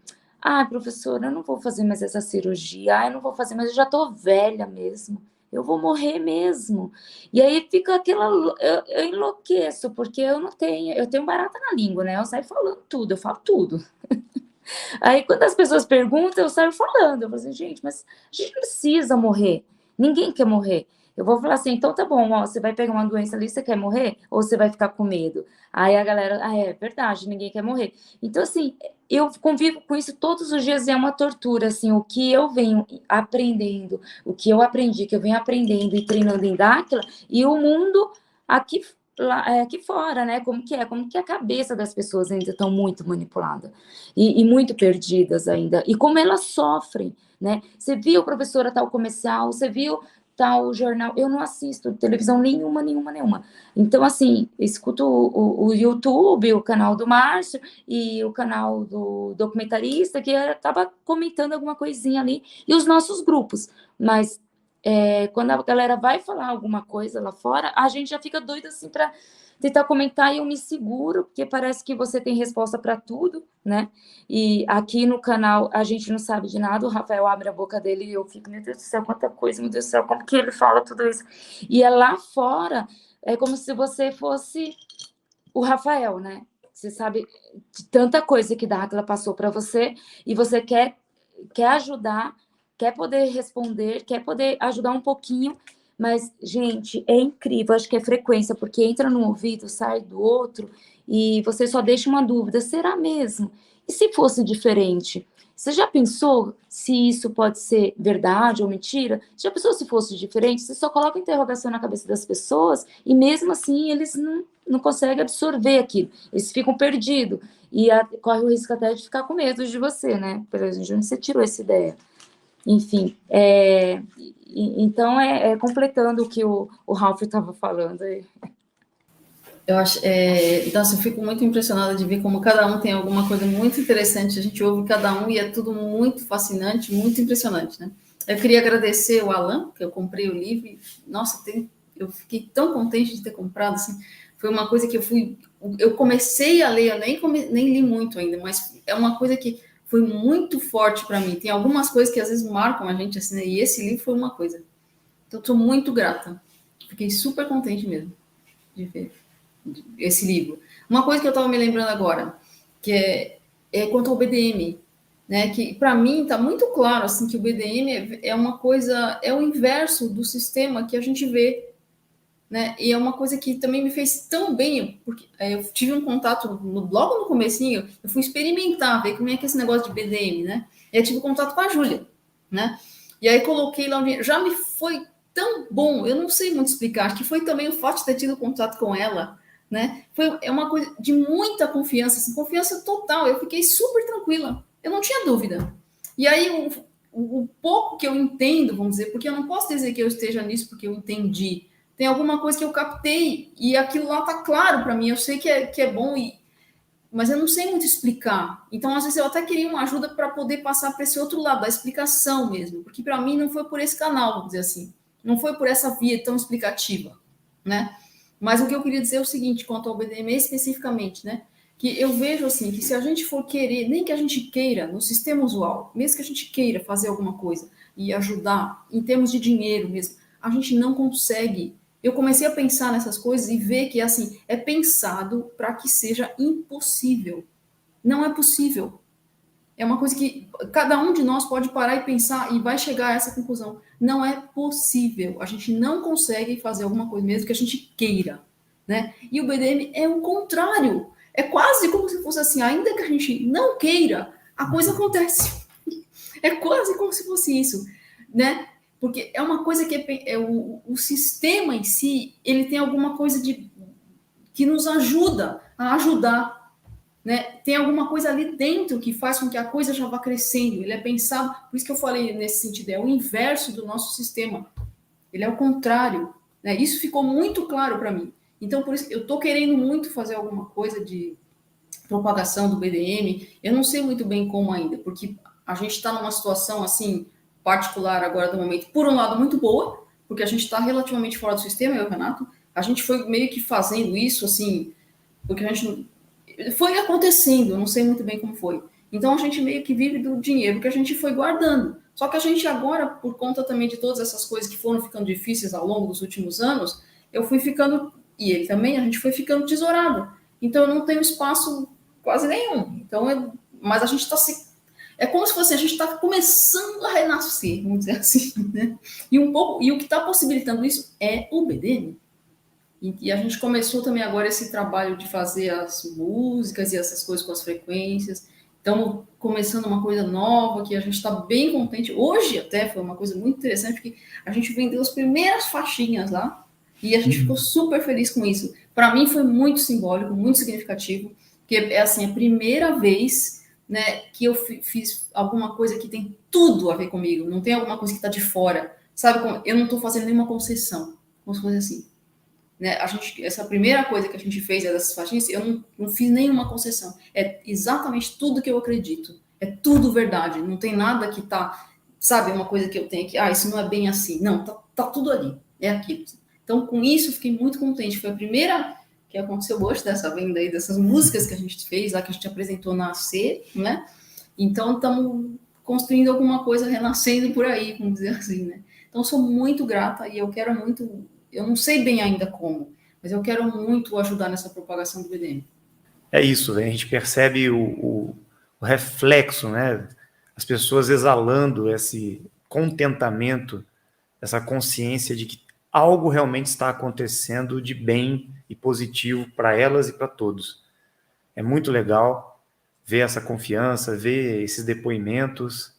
professora, eu não vou fazer mais essa cirurgia, eu não vou fazer, mas eu já estou velha mesmo, eu vou morrer mesmo. E aí fica eu enlouqueço, porque eu tenho barata na língua, né? Eu saio falando tudo, eu falo tudo. Aí, quando as pessoas perguntam, eu saio falando. Eu falo assim, gente, mas a gente não precisa morrer. Ninguém quer morrer. Eu vou falar assim, então tá bom, você vai pegar uma doença ali, você quer morrer? Ou você vai ficar com medo? Aí a galera, é verdade, ninguém quer morrer. Então, assim, eu convivo com isso todos os dias e é uma tortura, assim, o que eu venho aprendendo, o que eu aprendi, que eu venho aprendendo e treinando em Dáquila, e o mundo aqui fora, né? Como que a cabeça das pessoas ainda estão muito manipulada e muito perdidas ainda, e como elas sofrem, né? Você viu, professora, tal comercial, você viu tal jornal, eu não assisto televisão nenhuma. Então, assim, escuto o YouTube, o canal do Márcio e o canal do documentarista, que acaba comentando alguma coisinha ali, e os nossos grupos, mas quando a galera vai falar alguma coisa lá fora, a gente já fica doido assim para tentar comentar e eu me seguro, porque parece que você tem resposta para tudo, né? E aqui no canal a gente não sabe de nada, o Rafael abre a boca dele e eu fico, meu Deus do céu, quanta coisa, meu Deus do céu, como que ele fala tudo isso? E lá fora, é como se você fosse o Rafael, né? Você sabe de tanta coisa que Dáquila passou para você e você quer ajudar, quer poder responder, quer poder ajudar um pouquinho, mas, gente, é incrível, acho que é frequência, porque entra num ouvido, sai do outro, e você só deixa uma dúvida, será mesmo? E se fosse diferente? Você já pensou se isso pode ser verdade ou mentira? Já pensou se fosse diferente? Você só coloca interrogação na cabeça das pessoas, e mesmo assim eles não conseguem absorver aquilo, eles ficam perdidos, e corre o risco até de ficar com medo de você, né? Por exemplo, de onde você tirou essa ideia? Enfim, então completando o que o Ralph estava falando. Eu acho, nossa, eu fico muito impressionada de ver como cada um tem alguma coisa muito interessante, a gente ouve cada um e é tudo muito fascinante, muito impressionante, né? Eu queria agradecer o Alan, que eu comprei o livro, e, nossa, eu fiquei tão contente de ter comprado, assim, foi uma coisa que eu comecei a ler, eu nem li muito ainda, mas é uma coisa que foi muito forte para mim. Tem algumas coisas que às vezes marcam a gente, assim, né? E esse livro foi uma coisa. Então, estou muito grata. Fiquei super contente mesmo de ver esse livro. Uma coisa que eu estava me lembrando agora, que é quanto ao BDM, né? Que para mim está muito claro assim que o BDM é uma coisa, é o inverso do sistema que a gente vê, né? E é uma coisa que também me fez tão bem, porque eu tive um contato logo no comecinho, eu fui experimentar, ver como é que é esse negócio de BDM, né? E eu tive contato com a Júlia, né? E aí coloquei lá, já me foi tão bom, eu não sei muito explicar, acho que foi também o fato de ter tido contato com ela, né? É uma coisa de muita confiança, assim, confiança total, eu fiquei super tranquila, eu não tinha dúvida. E aí o pouco que eu entendo, vamos dizer, porque eu não posso dizer que eu esteja nisso porque eu entendi, tem alguma coisa que eu captei e aquilo lá tá claro para mim, eu sei que é bom mas eu não sei muito explicar. Então, às vezes, eu até queria uma ajuda para poder passar para esse outro lado, da explicação mesmo, porque para mim não foi por esse canal, vamos dizer assim, não foi por essa via tão explicativa, né? Mas o que eu queria dizer é o seguinte, quanto ao BDM especificamente, né? Que eu vejo assim, que se a gente for querer, nem que a gente queira, no sistema usual, mesmo que a gente queira fazer alguma coisa e ajudar, em termos de dinheiro mesmo, a gente não consegue. Eu comecei a pensar nessas coisas e ver que, assim, é pensado para que seja impossível. Não é possível. É uma coisa que cada um de nós pode parar e pensar e vai chegar a essa conclusão. Não é possível. A gente não consegue fazer alguma coisa mesmo que a gente queira, né? E o BDM é o contrário. É quase como se fosse assim, ainda que a gente não queira, a coisa acontece. É quase como se fosse isso, né? Porque é uma coisa que o sistema em si, ele tem alguma coisa que nos ajuda a ajudar, né? Tem alguma coisa ali dentro que faz com que a coisa já vá crescendo. Ele é pensado, por isso que eu falei nesse sentido, é o inverso do nosso sistema. Ele é o contrário, né? Isso ficou muito claro para mim. Então, por isso, eu estou querendo muito fazer alguma coisa de propagação do BDM. Eu não sei muito bem como ainda, porque a gente está numa situação, assim, particular agora do momento, por um lado, muito boa, porque a gente está relativamente fora do sistema, eu e o Renato. A gente foi meio que fazendo isso, assim, porque a gente foi acontecendo, eu não sei muito bem como foi. Então a gente meio que vive do dinheiro que a gente foi guardando. Só que a gente agora, por conta também de todas essas coisas que foram ficando difíceis ao longo dos últimos anos, eu fui ficando, e ele também, a gente foi ficando tesourado. Então eu não tenho espaço quase nenhum. Então, mas a gente está se... É como se fosse, a gente está começando a renascer, vamos dizer assim, né? E o que está possibilitando isso é o BDM. E a gente começou também agora esse trabalho de fazer as músicas e essas coisas com as frequências. Estamos começando uma coisa nova que a gente está bem contente. Hoje até foi uma coisa muito interessante, porque a gente vendeu as primeiras faixinhas lá e a gente ficou super feliz com isso. Para mim foi muito simbólico, muito significativo, porque é assim, a primeira vez, né, que eu fiz alguma coisa que tem tudo a ver comigo, não tem alguma coisa que está de fora. Sabe como? Eu não estou fazendo nenhuma concessão, como se fosse assim. Né, essa primeira coisa que a gente fez dessas faixinhas, eu não fiz nenhuma concessão. É exatamente tudo que eu acredito. É tudo verdade. Não tem nada que tá, sabe, uma coisa que eu tenho que, isso não é bem assim. Não, tá tudo ali. É aquilo. Então, com isso, eu fiquei muito contente. Foi a primeira que aconteceu hoje, dessa venda aí, dessas músicas que a gente fez, lá que a gente apresentou na AC, né? Então, estamos construindo alguma coisa renascendo por aí, vamos dizer assim, né? Então, sou muito grata e eu quero muito... Eu não sei bem ainda como, mas eu quero muito ajudar nessa propagação do BDM. É isso, a gente percebe o reflexo, né? As pessoas exalando esse contentamento, essa consciência de que algo realmente está acontecendo de bem e positivo para elas e para todos. É muito legal ver essa confiança, ver esses depoimentos.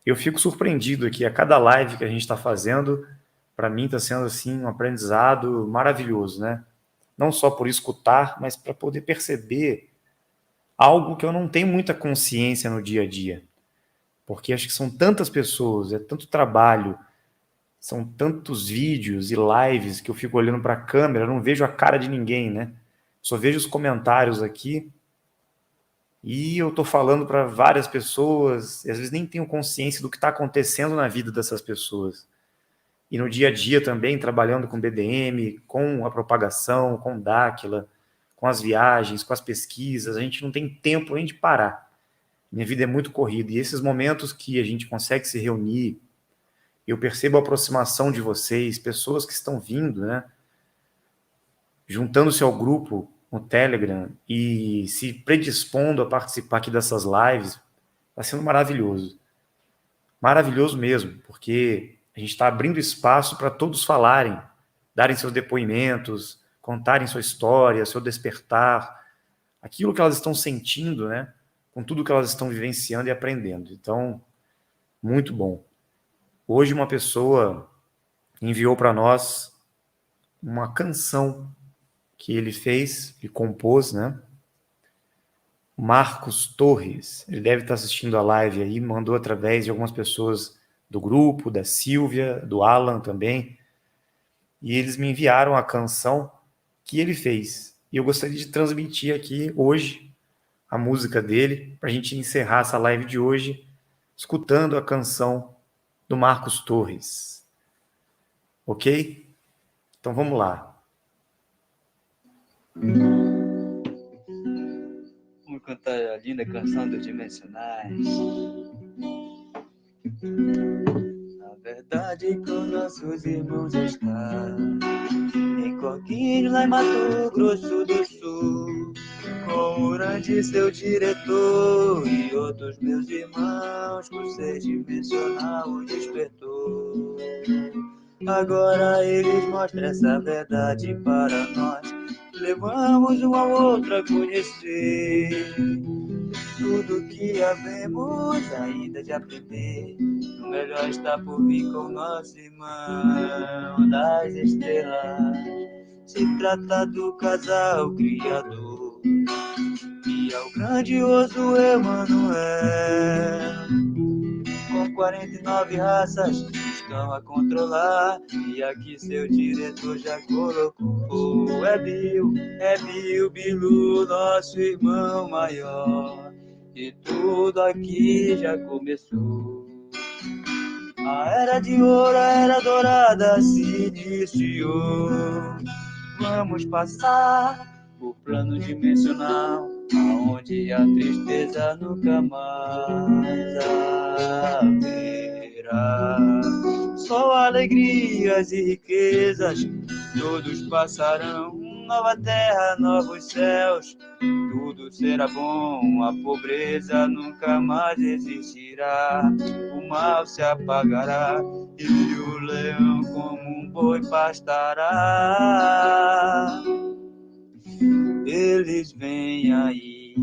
Eu fico surpreendido aqui a cada live que a gente está fazendo. Para mim está sendo assim um aprendizado maravilhoso, né? Não só por escutar, mas para poder perceber algo que eu não tenho muita consciência no dia a dia. Porque acho que são tantas pessoas, é tanto trabalho, são tantos vídeos e lives que eu fico olhando para a câmera, não vejo a cara de ninguém, né? Só vejo os comentários aqui e eu estou falando para várias pessoas, e às vezes nem tenho consciência do que está acontecendo na vida dessas pessoas. E no dia a dia também, trabalhando com BDM, com a propagação, com Dáquila, com as viagens, com as pesquisas, a gente não tem tempo nem de parar. Minha vida é muito corrida. E esses momentos que a gente consegue se reunir, eu percebo a aproximação de vocês, pessoas que estão vindo, né? Juntando-se ao grupo no Telegram e se predispondo a participar aqui dessas lives, está sendo maravilhoso. Maravilhoso mesmo, porque a gente está abrindo espaço para todos falarem, darem seus depoimentos, contarem sua história, seu despertar, aquilo que elas estão sentindo, né? Com tudo que elas estão vivenciando e aprendendo. Então, muito bom. Hoje uma pessoa enviou para nós uma canção que ele fez e compôs, né? Marcos Torres, ele deve estar assistindo a live aí, mandou através de algumas pessoas do grupo, da Silvia, do Alan também, e eles me enviaram a canção que ele fez. E eu gostaria de transmitir aqui hoje a música dele, para a gente encerrar essa live de hoje, escutando a canção do Marcos Torres. Ok? Então vamos lá. Vamos cantar a linda canção dos Dimensionais. A verdade com nossos irmãos está em Coquinho, lá em Mato Grosso do Sul, com o Urandi, seu diretor, e outros meus irmãos, que o ser dimensional o despertou. Agora eles mostram essa verdade para nós, levamos um ao outro a conhecer tudo que havemos ainda de aprender. O melhor está por vir com nosso irmão das estrelas. Se trata do casal criador e ao grandioso Emanuel, com 49 raças estão a controlar, e aqui seu diretor já colocou. É Bilu, nosso irmão maior, e tudo aqui já começou. A era de ouro, a era dourada se iniciou. Vamos passar por plano dimensional, aonde a tristeza nunca mais haverá. Só alegrias e riquezas todos passarão. Nova terra, novos céus, tudo será bom. A pobreza nunca mais existirá. O mal se apagará e o leão como um boi pastará. Eles vêm aí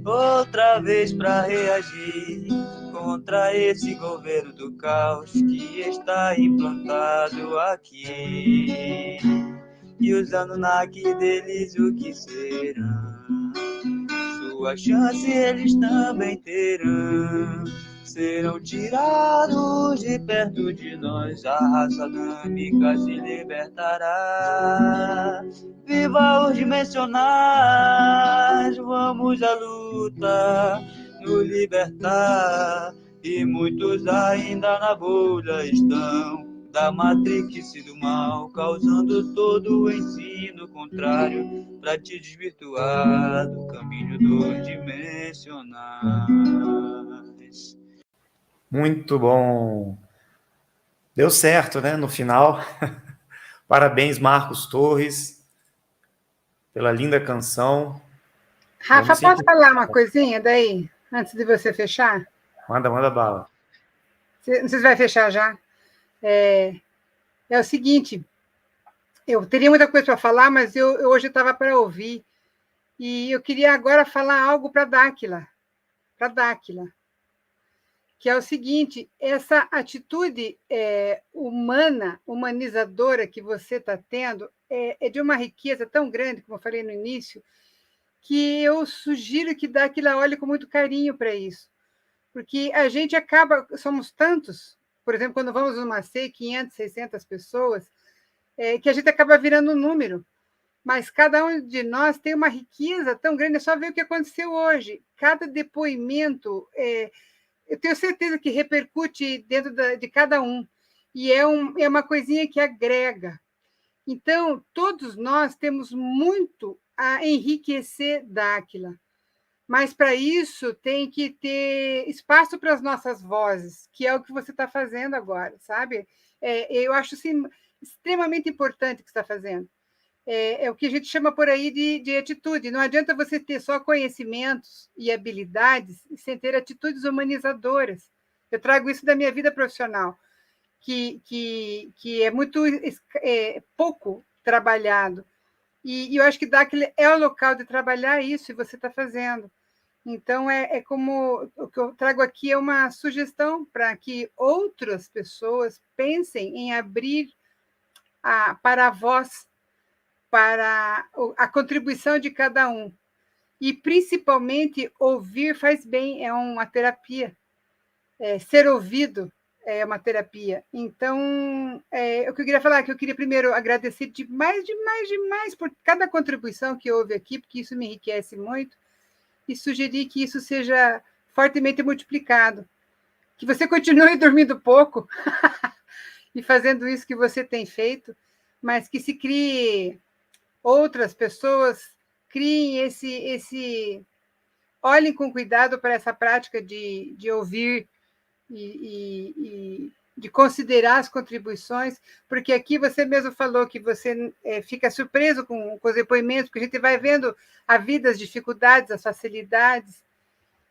outra vez para reagir contra esse governo do caos que está implantado aqui. E os Anunnaki deles o que serão? Sua chance eles também terão. Serão tirados de perto de nós, a raça adâmica se libertará. Viva os dimensionais, vamos à luta, nos libertar. E muitos ainda na bolha estão da Matrix e do mal, causando todo o ensino contrário para te desvirtuar do caminho dos dimensionais. Muito bom. Deu certo, né? No final. Parabéns, Marcos Torres, pela linda canção. Rafa, posso falar uma coisinha daí, antes de você fechar? Manda bala. Não sei se vai fechar já. É o seguinte, eu teria muita coisa para falar, mas eu hoje estava para ouvir, e eu queria agora falar algo para Dáquila, que é o seguinte: essa atitude humanizadora que você está tendo é de uma riqueza tão grande, como eu falei no início, que eu sugiro que Dáquila olhe com muito carinho para isso, porque a gente somos tantos, por exemplo, quando vamos numa CEI, 500, 600 pessoas, que a gente acaba virando um número, mas cada um de nós tem uma riqueza tão grande. É só ver o que aconteceu hoje. Cada depoimento, eu tenho certeza que repercute dentro de cada um, e é uma coisinha que agrega. Então, todos nós temos muito a enriquecer Dáquila, mas para isso tem que ter espaço para as nossas vozes, que é o que você está fazendo agora, sabe? Eu acho assim, extremamente importante o que você está fazendo. É o que a gente chama por aí de atitude. Não adianta você ter só conhecimentos e habilidades sem ter atitudes humanizadoras. Eu trago isso da minha vida profissional, que é muito pouco trabalhado. E eu acho que Dáquila é o local de trabalhar isso, e você está fazendo. Então, como o que eu trago aqui é uma sugestão para que outras pessoas pensem em abrir para a voz, para a contribuição de cada um. E, principalmente, ouvir faz bem, é uma terapia. Ser ouvido é uma terapia. Então, o que eu queria falar é que eu queria primeiro agradecer demais por cada contribuição que houve aqui, porque isso me enriquece muito. e sugerir que isso seja fortemente multiplicado. Que você continue dormindo pouco e fazendo isso que você tem feito, mas que se crie outras pessoas, criem olhem com cuidado para essa prática de ouvir e de considerar as contribuições, porque aqui você mesmo falou que você fica surpreso com os depoimentos, porque a gente vai vendo a vida, as dificuldades, as facilidades,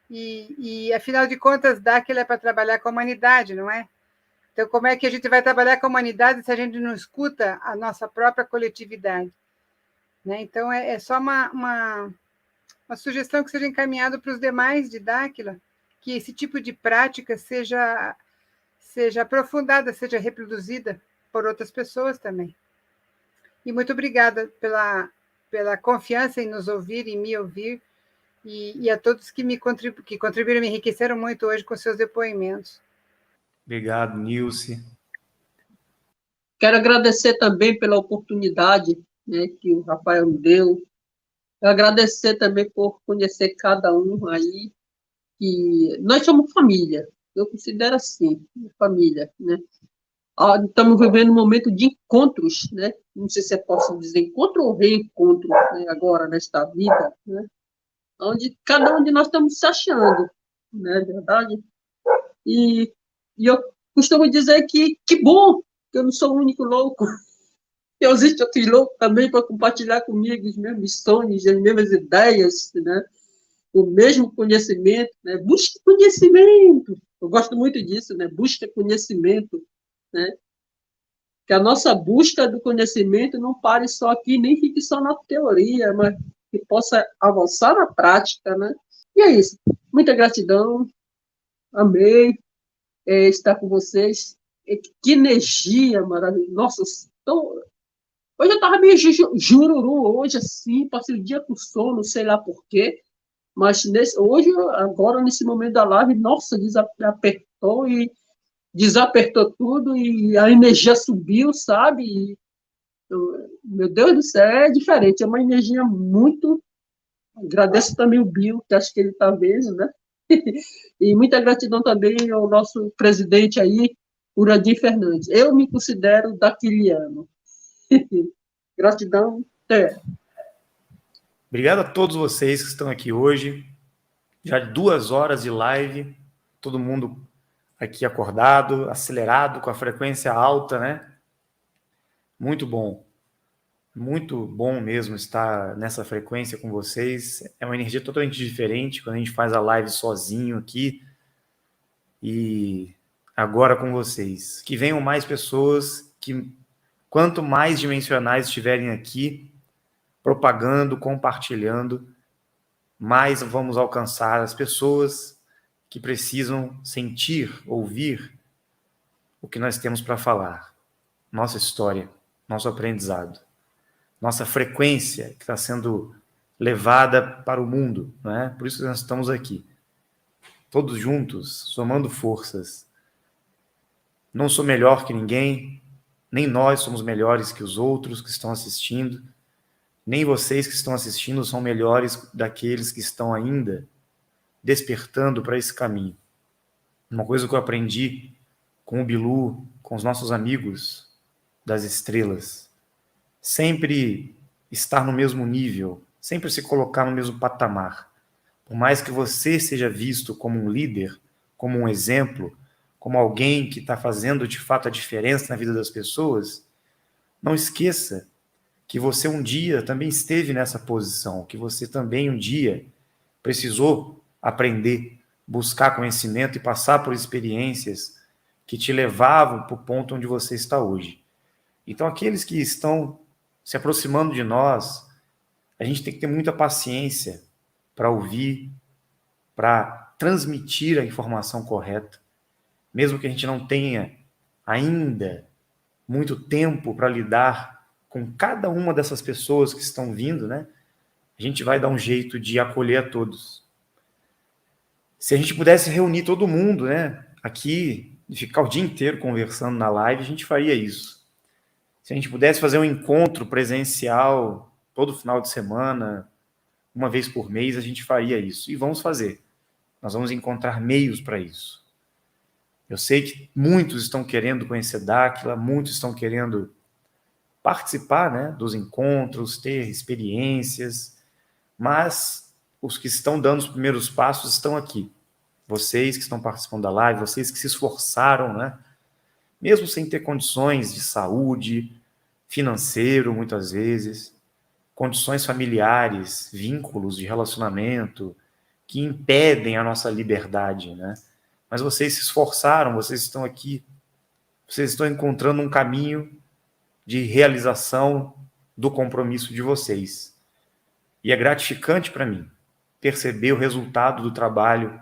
e afinal de contas, dá que ele é para trabalhar com a humanidade, não é? Então, como é que a gente vai trabalhar com a humanidade se a gente não escuta a nossa própria coletividade? Né? Então, é só uma sugestão que seja encaminhada para os demais de Dáquila, que esse tipo de prática seja aprofundada, seja reproduzida por outras pessoas também. E muito obrigada pela confiança em nos ouvir, em me ouvir, e a todos que contribuíram, me enriqueceram muito hoje com seus depoimentos. Obrigado, Nilce. Quero agradecer também pela oportunidade, né, que o Rafael me deu. Agradecer também por conhecer cada um aí, que nós somos família, eu considero assim, família, né? Estamos vivendo um momento de encontros, né? Não sei se eu posso dizer encontro ou reencontro, né, agora nesta vida, né? Onde cada um de nós estamos se achando, não é verdade? E eu costumo dizer que bom que eu não sou o único louco. Existe outro louco também para compartilhar comigo os mesmos sonhos, as mesmas ideias, né? O mesmo conhecimento, né? Busque conhecimento. Eu gosto muito disso, né? Busca conhecimento, né? Que a nossa busca do conhecimento não pare só aqui, nem fique só na teoria, mas que possa avançar na prática, né? E é isso. Muita gratidão. Amei estar com vocês. Que energia maravilhosa. Nossa, hoje eu estava meio jururu, hoje assim, passei o dia com sono, não sei lá por quê, mas hoje, agora, nesse momento da live, nossa, apertou e desapertou tudo e a energia subiu, sabe? E, meu Deus do céu, é diferente, é uma energia muito... Agradeço também o Bill, que acho que ele está vendo, né? E muita gratidão também ao nosso presidente aí, Uradim Fernandes. Eu me considero daquiliano. Gratidão. Obrigado a todos vocês que estão aqui hoje. Já 2 horas de live, todo mundo aqui acordado, acelerado, com a frequência alta, né? Muito bom mesmo estar nessa frequência com vocês. É uma energia totalmente diferente quando a gente faz a live sozinho aqui e agora com vocês. Que venham mais pessoas, que quanto mais dimensionais estiverem aqui, propagando, compartilhando, mais vamos alcançar as pessoas que precisam sentir, ouvir o que nós temos para falar. Nossa história, nosso aprendizado, nossa frequência que está sendo levada para o mundo, não é? Por isso que nós estamos aqui, todos juntos, somando forças. Não sou melhor que ninguém, nem nós somos melhores que os outros que estão assistindo, nem vocês que estão assistindo são melhores daqueles que estão ainda despertando para esse caminho. Uma coisa que eu aprendi com o Bilu, com os nossos amigos das estrelas, sempre estar no mesmo nível, sempre se colocar no mesmo patamar. Por mais que você seja visto como um líder, como um exemplo, como alguém que está fazendo de fato a diferença na vida das pessoas, não esqueça que você um dia também esteve nessa posição, que você também um dia precisou aprender, buscar conhecimento e passar por experiências que te levavam para o ponto onde você está hoje. Então, aqueles que estão se aproximando de nós, a gente tem que ter muita paciência para ouvir, para transmitir a informação correta, mesmo que a gente não tenha ainda muito tempo para lidar com cada uma dessas pessoas que estão vindo, né? A gente vai dar um jeito de acolher a todos. Se a gente pudesse reunir todo mundo, né, aqui, e ficar o dia inteiro conversando na live, a gente faria isso. Se a gente pudesse fazer um encontro presencial todo final de semana, uma vez por mês a gente faria isso. E vamos fazer. Nós vamos encontrar meios para isso. Eu sei que muitos estão querendo conhecer Dáquila, muitos estão querendo participar, né, dos encontros, ter experiências, mas os que estão dando os primeiros passos estão aqui. Vocês que estão participando da live, vocês que se esforçaram, né, mesmo sem ter condições de saúde, financeiro, muitas vezes, condições familiares, vínculos de relacionamento, que impedem a nossa liberdade, né? Mas vocês se esforçaram, vocês estão aqui, vocês estão encontrando um caminho de realização do compromisso de vocês. E é gratificante para mim perceber o resultado do trabalho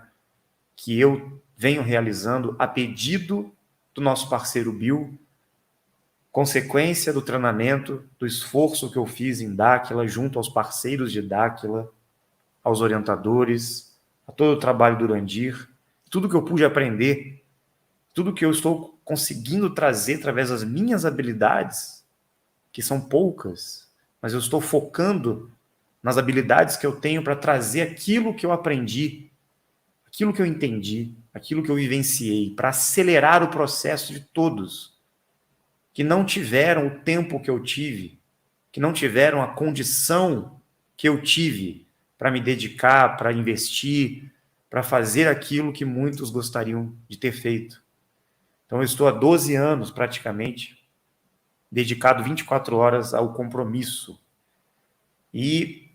que eu venho realizando a pedido do nosso parceiro Bill, consequência do treinamento, do esforço que eu fiz em Dáquila, junto aos parceiros de Dáquila, aos orientadores, a todo o trabalho do Urandir, tudo que eu pude aprender, tudo que eu estou conseguindo trazer através das minhas habilidades, que são poucas, mas eu estou focando nas habilidades que eu tenho para trazer aquilo que eu aprendi, aquilo que eu entendi, aquilo que eu vivenciei, para acelerar o processo de todos que não tiveram o tempo que eu tive, que não tiveram a condição que eu tive para me dedicar, para investir, para fazer aquilo que muitos gostariam de ter feito. Então, eu estou há 12 anos, praticamente, dedicado 24 horas ao compromisso. E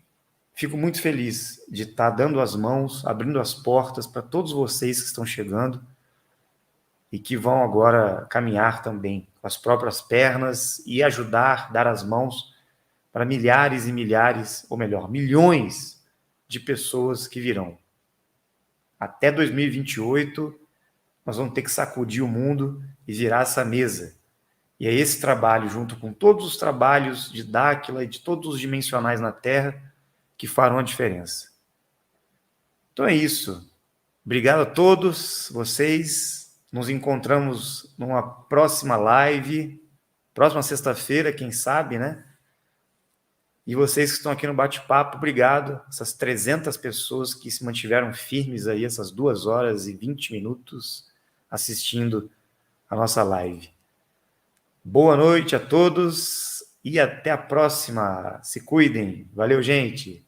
fico muito feliz de estar dando as mãos, abrindo as portas para todos vocês que estão chegando e que vão agora caminhar também com as próprias pernas e ajudar, dar as mãos para milhares e milhares, ou melhor, milhões de pessoas que virão. Até 2028, nós vamos ter que sacudir o mundo e virar essa mesa. E é esse trabalho, junto com todos os trabalhos de Dáquila e de todos os dimensionais na Terra, que farão a diferença. Então é isso. Obrigado a todos vocês. Nos encontramos numa próxima live, próxima sexta-feira, quem sabe, né? E vocês que estão aqui no bate-papo, obrigado. Essas 300 pessoas que se mantiveram firmes aí, essas 2 horas e 20 minutos assistindo a nossa live. Boa noite a todos e até a próxima. Se cuidem. Valeu, gente.